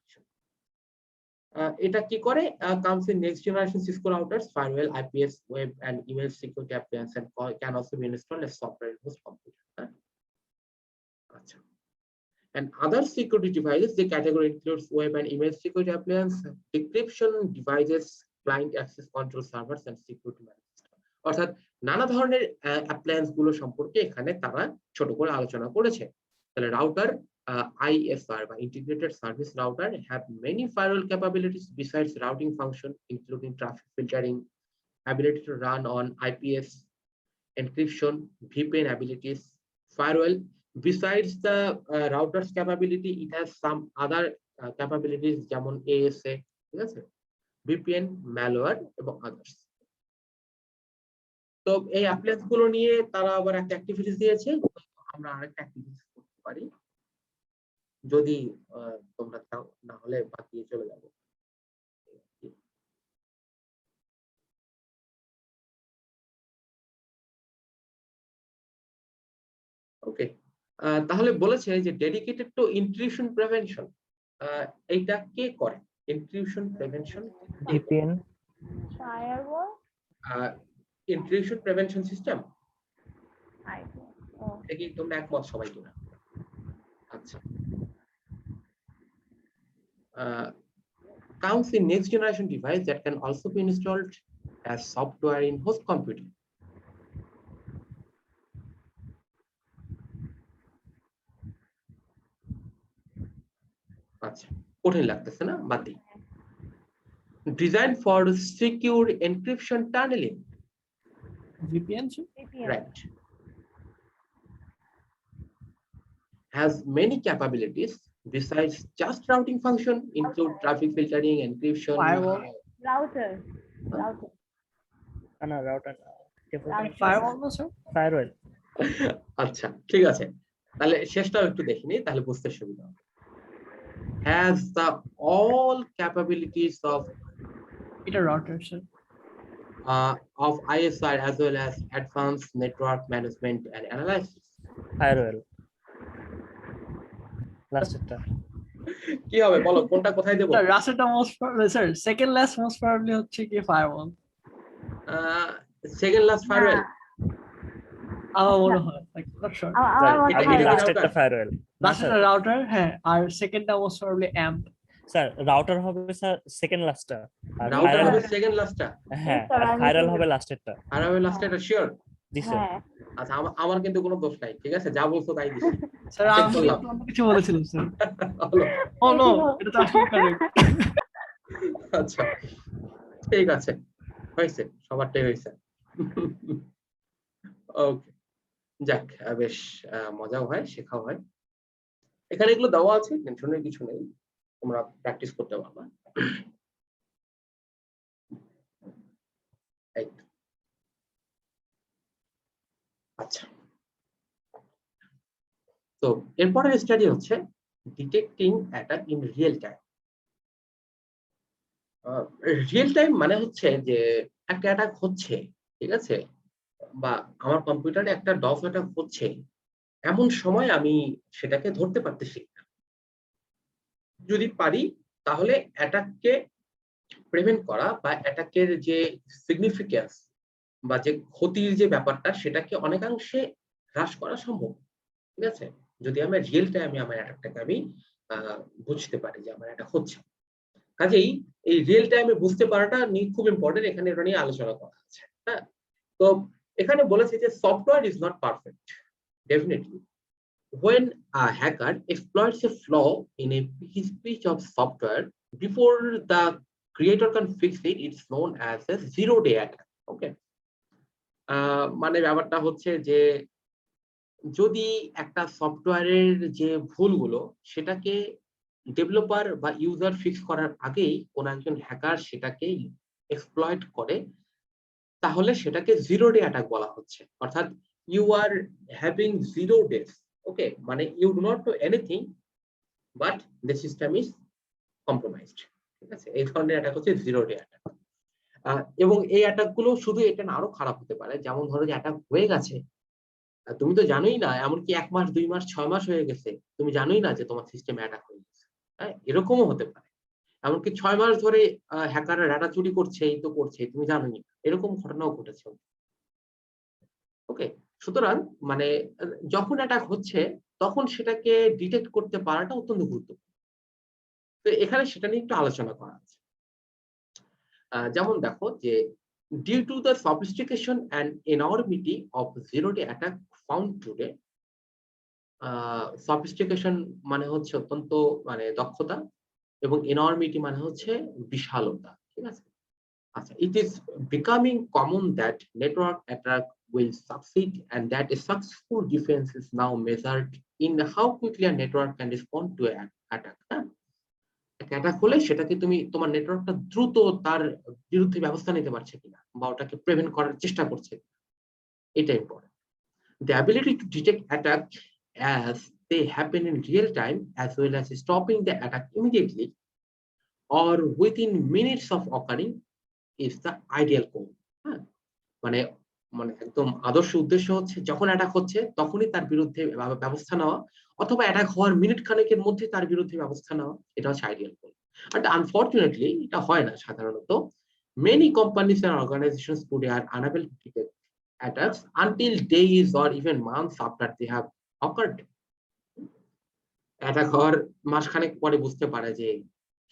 এটা কি করে? comes in next generation Cisco routers, firewall, IPS, web and email security appliance, and can also be installed as software in most computers. আচ্ছা, and other security devices, the category includes web and email security appliance, decryption devices, client access control servers, and security management. অর্থাৎ নানা ধরনের appliance গুলো সম্পর্কে এখানে তারা ছোট করে আলোচনা করেছে। তাহলে রাউটার, ISR বা integrated service router have many firewall capabilities besides routing function, including traffic filtering, ability to run on IPS, encryption, VPN abilities. Firewall, besides the router's capability, it has some other capabilities যেমন ASA, ঠিক আছে, VPN, malware এবং others. তো এই appliance গুলো নিয়ে তারা আবার একটা অ্যাক্টিভিটিস দিয়েছে, আমরা আরেকটা অ্যাক্টিভিটি করতে পারি, যদি তোমরা চাও, না হলে বাদ দিয়ে চলে যাবো। ওকে, তাহলে বলেছে যে ডেডিকেটেড টু ইন্ট্রুশন প্রিভেনশন, এইটা কে করে? Intrusion prevention, VPN firewall intrusion prevention system, ও এটা কি তোমরা একমত সবাই কিনা? আচ্ছা, counts in next generation device that can also be installed as software in host computer. আচ্ছা, কঠিন লাগতেছে না? বাদ দিই। Designed for secure encryption tunneling, VPN, sir? right? Has many capabilities besides just routing function, include traffic filtering, encryption, Firewall. Router না router Firewall, no, sir? Firewall আচ্ছা ঠিক আছে, তাহলে শেষটাও একটু দেখিনি, তাহলে বুঝতে সুবিধা হবে। Has the all capabilities It's a router, sir. of ISR as well as advanced network management and analysis. Firewall লাস্টেরটা কি হবে বলো, কোনটা কোথায় দেবো? Sir, Rasta most probably, sir. Second last most probably হচ্ছে কি firewall. সেকেন্ড লাস্ট ফায়ারওয়েল, আমার মনে হয়, like not sure. আমার Right, মতে এটা আর কি লাস্টেরটা router? ফায়ারওয়েল Rasta router, হ্যাঁ, আর সেকেন্ডটা most probably AMP. Sir router হবে স্যার সেকেন্ড লাস্টটা আর রাউটার ফায়ারওয়েল হবে সেকেন্ড লাস্টটা, হ্যাঁ আর ফায়ারওয়েল হবে লাস্টেরটা আর হবে লাস্টটা, শিওর? জি স্যার হ্যাঁ আচ্ছা, আমার কিন্তু কোনো দোষ নাই, ঠিক আছে, যা বলছো তাই দিছি। Sir, Check আমি করলাম। অন্য কিছু বলেছিলাম, স্যার। হলো। Oh no, এটা তো আসলে correct. আচ্ছা ঠিক আছে, হয়েছে, সবারটাই হয়েছে। ওকে, যাক, বেশ মজাও হয়, শেখাও হয়। এখানে এগুলো দেওয়া আছে, টেনশনের কিছু নেই, তোমরা প্র্যাকটিস করতে পারবা। এই তো। আচ্ছা, তো এরপরের স্টাডি হচ্ছে detecting attack in real time. Real time মানে হচ্ছে যে একটা অ্যাটাক হচ্ছে, ঠিক আছে, বা আমার কম্পিউটারে একটা ডস অ্যাটাক হচ্ছে, এমন সময় আমি সেটাকে ধরতে পারতেছি না। যদি পারি তাহলে অ্যাটাককে প্রিভেন্ট করা বা অ্যাটাকের যে সিগনিফিকেন্স বা যে ক্ষতির যে ব্যাপারটা, সেটাকে অনেকাংশে হ্রাস করা সম্ভব, ঠিক আছে, যদি আমি রিয়েল টাইমে আমার অ্যাটাকটাকে আমি বুঝতে পারি যে আমার অ্যাটাক হচ্ছে। কাজেই এই রিয়েল টাইমে বুঝতে পারাটা খুব ইম্পর্টেন্ট, এখানে এটা নিয়ে আলোচনা করা আছে। হ্যাঁ, তো এখানে বলেছে যে software is not perfect, definitely. When a hacker exploits a flaw in a piece of software before the creator can fix it, it's known as a zero-day attack. Okay, মানে ব্যাপারটা হচ্ছে যে যদি একটা সফটওয়্যারের যে ভুলগুলো, সেটাকে ডেভেলপার বা ইউজার ফিক্স করার আগেই কোন একজন হ্যাকার সেটাকে এক্সপ্লয়েট করে, তাহলে সেটাকে জিরো ডে অ্যাটাক বলা হচ্ছে। অর্থাৎ you are having 0 days, okay, মানে you do not know anything but the system is compromised, ঠিক আছে, এই ধরনের অ্যাটাক হচ্ছে জিরো ডে অ্যাটাক। এবং এই অ্যাটাক গুলো শুধু এটা না, আরো খারাপ হতে পারে। যেমন ধরো যে অ্যাটাক হয়ে গেছে, তুমি তো জানোই না, এমনকি 1 মাস 2 মাস 6 মাস হয়ে গেছে, তুমি জানোই না যে তোমার সিস্টেমে অ্যাটাক হয়ে গেছে। হ্যাঁ, এরকমও হতে পারে। এমনকি 6 মাস ধরে হ্যাকাররা ডাটা চুরি করছে, এই তো করছে, তুমি জানোই না, এরকম ঘটনাও ঘটেছে। ওকে, সুতরাং মানে যখন অ্যাটাক হচ্ছে তখন সেটাকে ডিটেক্ট করতে পারাটা অত্যন্ত গুরুত্বপূর্ণ। তো এখানে সেটা নিয়ে একটু আলোচনা করা আছে। যেমন দেখো যে due to the sophistication and enormity of zero day attack found today, sophistication মানে হচ্ছে অত্যন্ত মানে দক্ষতা, এবং এনর্মিটি মানে হচ্ছে বিশালতা, ঠিক আছে। আচ্ছা, it is becoming common that network attack will succeed and that a successful defense is now measured in how quickly a network can respond to an attack. Attack হলে সেটাকে তুমি তোমার নেটওয়ার্কটা দ্রুত তার বিরুদ্ধে ব্যবস্থা নিতে পারছে কিনা, বা ওটাকে প্রিভেন্ট করার চেষ্টা করছে, এটা important. The ability to detect attack as they happen in real time, as well as stopping the attack immediately or within minutes of occurring, is the ideal goal. হ্যাঁ? মানে মানে একদম আদর্শ উদ্দেশ্য হচ্ছে যখন অ্যাটাক হচ্ছে তখনই তার বিরুদ্ধে ব্যবস্থা নেওয়া, অথবা অ্যাটাক হওয়ার মিনিট খানেকের মধ্যে তার বিরুদ্ধে ব্যবস্থা নেওয়া, এটা হচ্ছে আইডিয়াল গোল। বাট আনফরচুনেটলি এটা হয় না সাধারণত। Many companies and organizations today are unable to detect attacks until days or even months after they have occurred. Attack হওয়ার মাসখানেক পরে বুঝতে পারে যে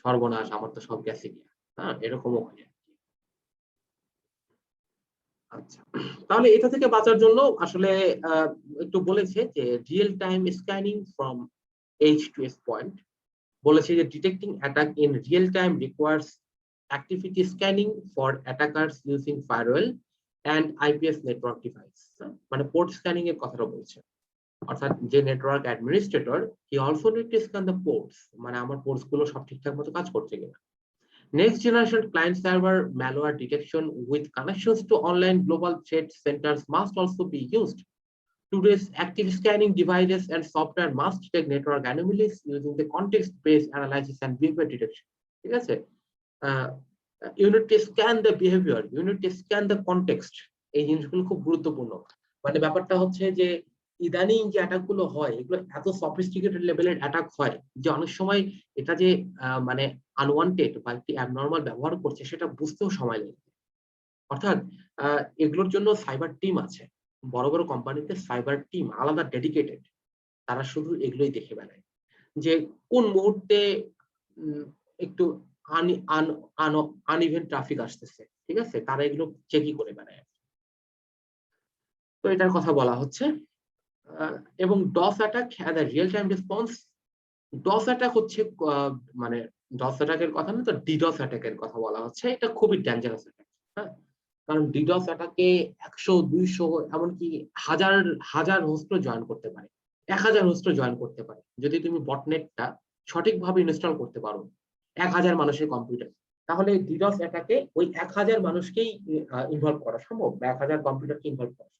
সর্বনাশ, আমার তো সব গেছে গিয়া। হ্যাঁ, এরকমও হয়। আচ্ছা, তাহলে এটা থেকে বাঁচার জন্য আসলে একটু বলেছে যে real time scanning from h two s point. বলেছে যে detecting attack in real time requires activity scanning for attackers using firewall and IPS network device. মানে পোর্ট স্ক্যানিং এর কথাটা বলছে, অর্থাৎ যে network administrator he also need to scan the ports, মানে আমার পোর্টস গুলো সব ঠিকঠাক মতো কাজ করছে কিনা। Next generation client server malware detection with connections to online global threat centers must also be used. Today's active scanning devices and software must detect network anomalies using the context-based analysis and behavior detection. ঠিক আছে? You need to scan the behavior, you need to scan the context. এই জিনিসগুলো খুব গুরুত্বপূর্ণ। মানে ব্যাপারটা হচ্ছে যে ইদানিং যে অ্যাটাক গুলো হয় এগুলো এত সফিস্টিকেটেড লেভেলের অ্যাটাক হয় যে অনেক সময় এটা যে মানে আনওয়ান্টেড বা একটি অ্যাবনর্মাল ব্যবহার করছে সেটা বুঝতেও সময় লাগে। অর্থাৎ এগুলোর জন্য সাইবার টিম আছে, বড় বড় কোম্পানিতে সাইবার টিম আলাদা ডেডিকেটেড, তারা শুধু এগুলোই দেখে বেড়ায় যে কোন মুহূর্তে একটু আনইভেন ট্রাফিক আসতেছে। ঠিক আছে, তারা এগুলো চেকই করে বেড়ায়। তো এটার কথা বলা হচ্ছে। এবং DoS attack as a real time response. DoS attack হচ্ছে মানে ডস অ্যাটাকের কথা না, তো ডিডস অ্যাটাকের কথা বলা হচ্ছে। এটা খুবই ডেঞ্জারাস অ্যাটাক। হ্যাঁ, কারণ ডিডস অ্যাটাকে 100, 200 এমনকি হাজার হাজার হোস্ট জয়েন করতে পারে, 1000 হোস্ট জয়েন করতে পারে। যদি তুমি বটনেটটা সঠিকভাবে ইনস্টল করতে পারো 1000 মানুষের কম্পিউটার, তাহলে ডিডস অ্যাটাকে ওই 1000 মানুষকেই ইনভলভ করা সম্ভব, বা 1000 কম্পিউটারকে ইনভলভ করা।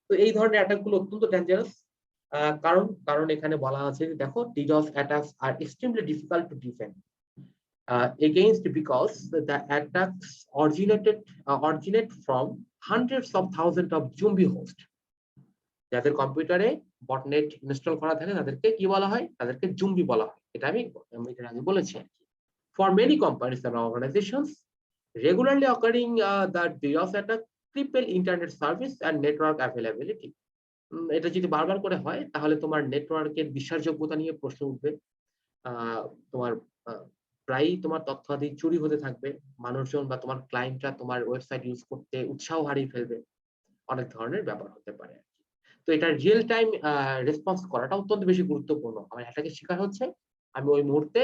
তো এই ধরনের অ্যাটাক গুলো অত্যন্ত ডেঞ্জারাস। কারণ এখানে বলা আছে যে দেখো DDoS attacks are extremely difficult to defend against because the attacks originate from hundreds of thousands of zombie hosts. যাদের কম্পিউটারে বটনেট ইনস্টল করা থাকে তাদেরকে কি বলা হয়? তাদেরকে জুম্বি বলা হয়। এটা আমি এর আগে বলেছি। For many companies and organizations, regularly occurring the DDoS attack cripple internet service and network availability. এটা যদি বারবার করে হয় তাহলে তোমার নেটওয়ার্কের বিশ্বাসযোগ্যতা নিয়ে প্রশ্ন উঠবে। তোমার প্রায়ই তোমার তথ্যাদি চুরি হতে থাকবে, মানুষজন বা তোমার ক্লায়েন্টরা তোমার ওয়েবসাইট ইউজ করতে উৎসাহ হারিয়ে ফেলবে, অনেক ধরনের ব্যাপার হতে পারে। তো এটা রিয়েল টাইম রেসপন্স করাটা অত্যন্ত বেশি গুরুত্বপূর্ণ। আমার এটাকে শিকার হচ্ছে, আমি ওই মুহূর্তে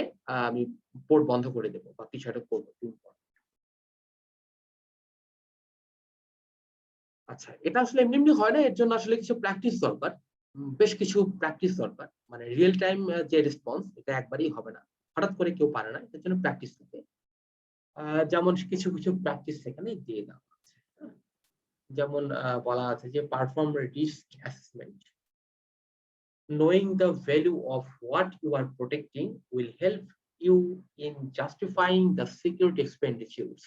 আমি পোর্ট বন্ধ করে দেবো বা কিছু একটা করবো। আচ্ছা, এটা আসলে এমনি এমনি হয় না, এর জন্য আসলে কিছু প্র্যাকটিস দরকার, বেশ কিছু প্র্যাকটিস দরকার। মানে রিয়েল টাইম যে রেসপন্স এটা একবারই হবে না, হঠাৎ করে কেউ পারে না, এর জন্য প্র্যাকটিস করতে। যেমন কিছু কিছু প্র্যাকটিস সেখানে দিয়ে দেওয়া আছে। যেমন বলা আছে যে perform risk assessment. Knowing the value of what you are protecting will help you in justifying the security expenditures.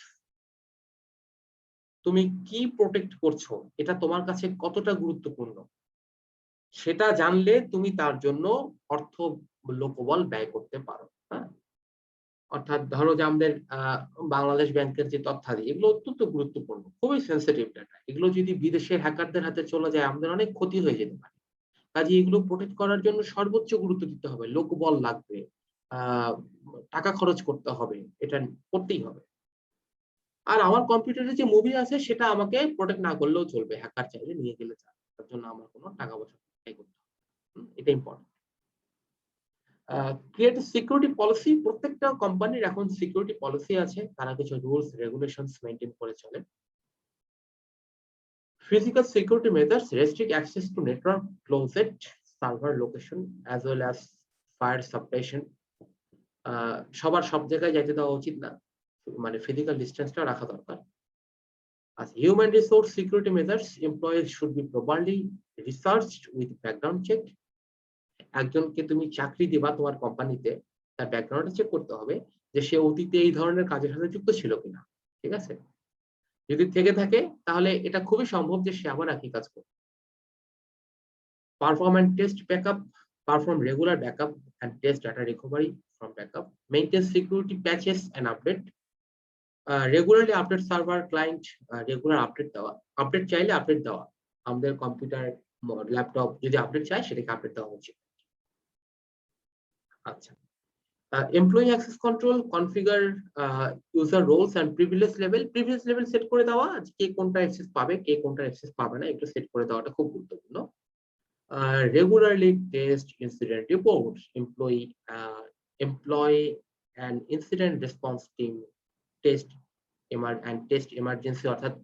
তুমি কি প্রোটেক্ট করছো এটা তোমার কাছে কতটা গুরুত্বপূর্ণ সেটা জানলে তুমি তার জন্য অর্থ লোকবল ব্যয় করতে পারো। হ্যাঁ, অর্থাৎ ধরো যে আমাদের বাংলাদেশ ব্যাংকের যে তথ্যাদি এগুলো অত্যন্ত গুরুত্বপূর্ণ, খুবই সেন্সিটিভ ডাটা। এগুলো যদি বিদেশের হ্যাকারদের হাতে চলে যায় আমাদের অনেক ক্ষতি হয়ে যেতে পারে। কাজে এগুলো প্রোটেক্ট করার জন্য সর্বোচ্চ গুরুত্ব দিতে হবে, লোকবল লাগবে, টাকা খরচ করতে হবে, এটা করতেই হবে। আর আমার কম্পিউটারে যে মুভি আছে সেটা আমাকে প্রোটেক্ট না করলেও চলবে, হ্যাকার চাইলে নিয়ে গেলে চায়, তার জন্য আমার কোনো টাকা পয়সা পে করতে হবে। এটা ইম্পর্টেন্ট। Create security policy. প্রত্যেকটা কোম্পানির এখন সিকিউরিটি পলিসি আছে, তারা কিছু রুলস রেগুলেশনস মেইনটেইন করে চলে। Physical security measures restrict access to network, closet, server location, as well as fire suppression. সবার সব জায়গায় যাইতে দেওয়া উচিত না, মানে ফিজিক্যাল ডিস্টেন্সটা রাখা দরকার। As human resource security measures, employees should be properly researched with background check. একজনকে তুমি চাকরি দিবা তোমার কোম্পানিতে, তার ব্যাকগ্রাউন্ড চেক করতে হবে যে সে অতীতে এই ধরনের কাজের সাথে যুক্ত ছিল কিনা, ঠিক আছে? যদি থেকে থাকে তাহলে এটা খুবই সম্ভব যে সে আবার একই কাজ করবে। Perform and test backup, perform regular backup and test data recovery from backup, maintain security patches and update, regularly update server client, regular update দেওয়া, আপডেট চাইলে আপডেট দেওয়া, আমাদের কম্পিউটার ল্যাপটপ যদি আপডেট চাই সেটাকে আপডেট দেওয়া উচিত। আচ্ছা, employee access control, configure user roles and privilege level set করে দেওয়া, কে কোনটা অ্যাক্সেস পাবে কে কোনটা অ্যাক্সেস পাবে না একটু সেট করে দেওয়াটা খুব গুরুত্বপূর্ণ। Regularly test incident reports, employee and incident response team test emergency, অর্থাৎ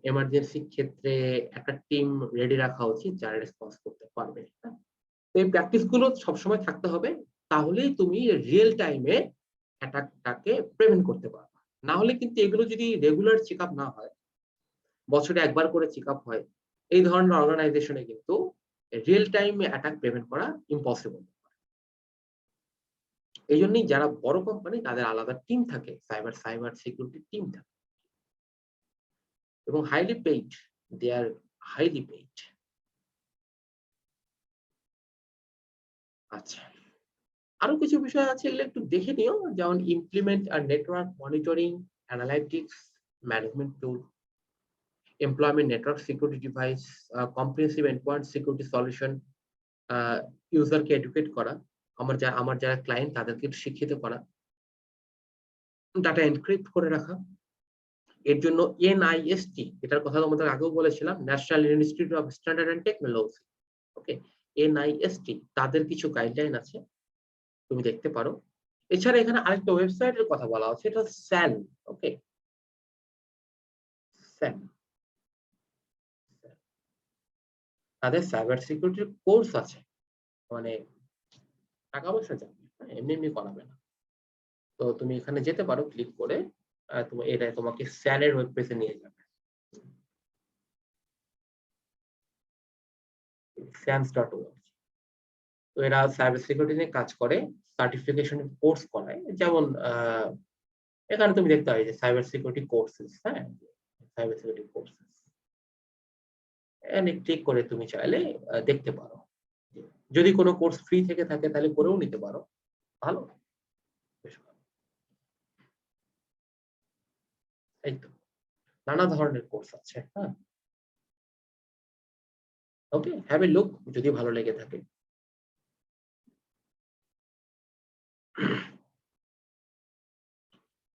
এমার্জেন্সি ক্ষেত্রে একটা টিম রেডি রাখা উচিত যারা রেসপন্স করতে পারবে। তো এই প্র্যাকটিস গুলো সবসময় থাকতে হবে, তাহলেই তুমি রিয়েল টাইমে অ্যাটাকটাকে প্রিভেন্ট করতে পারবে। না হলে কিন্তু এগুলো যদি রেগুলার চেক আপ না হয়, বছরে একবার করে চেক আপ হয়, এই ধরনের অর্গানাইজেশনে কিন্তু রিয়েল টাইমে অ্যাটাক প্রিভেন্ট করা ইম্পসিবল। এই জন্যই যারা বড় কোম্পানি তাদের আলাদা টিম থাকে, সাইবার সিকিউরিটি টিম থাকে এবং highly paid, they are highly paid. আচ্ছা, আরো কিছু বিষয় আছে, এগুলো একটু দেখে নিও, যেমন ইমপ্লিমেন্ট আর network monitoring analytics management tool, employment network security device, comprehensive endpoint security solution, ইউজারকে এডুকেট করা, আমার যারা ক্লায়েন্ট তাদেরকে শিক্ষিত করা, ডাটা এনক্রিপ্ট করে রাখা। এর জন্য NIST, এটার কথা তোমাদের আগেও বলেছিলাম, National Institute of Standard and Technology, okay, NIST, তাদের কিছু গাইডলাইন আছে, তুমি দেখতে পারো। এছাড়া এখানে আরেকটা ওয়েবসাইটের কথা বলা হচ্ছে, এটা SAN, ওকে, SAN, তাদের সাইবার সিকিউরিটির কোর্স আছে, মানে টাকা পয়সা যাবে, এমনি করাবে না। তো তুমি এখানে যেতে পারো, ক্লিক করে এটা তোমাকে স্যানের ওয়েব পেজে নিয়ে যাবে, sans.org। তো এরা সাইবার সিকিউরিটি নিয়ে কাজ করে, সার্টিফিকেশন কোর্স করায়, যেমন এখানে তুমি দেখতে পাবে যে সাইবার সিকিউরিটি কোর্সেস, হ্যাঁ, সাইবার সিকিউরিটি কোর্সেস ক্লিক করে তুমি চাইলে দেখতে পারো। যদি কোনো কোর্স ফ্রি থেকে থাকে তাহলে করেও নিতে পারো, ভালো। এই তো নানা ধরনের কোর্স আছে, হ্যাঁ, ওকে, হ্যাভ এ লুক যদি ভালো লেগে থাকে।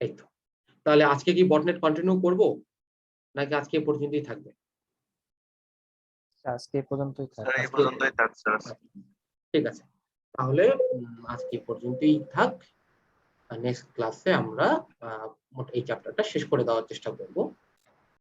এই তো, তাহলে আজকে কি বটনেট কন্টিনিউ করব নাকি আজকে এ পর্যন্তই থাকবে? আজকে এ পর্যন্তই থাক। স্যার এই পর্যন্তই থাক স্যার। ঠিক আছে, তাহলে আজকে এ পর্যন্তই থাক। নেক্সট ক্লাসে আমরা এই চ্যাপ্টারটা শেষ করে দেওয়ার চেষ্টা করব।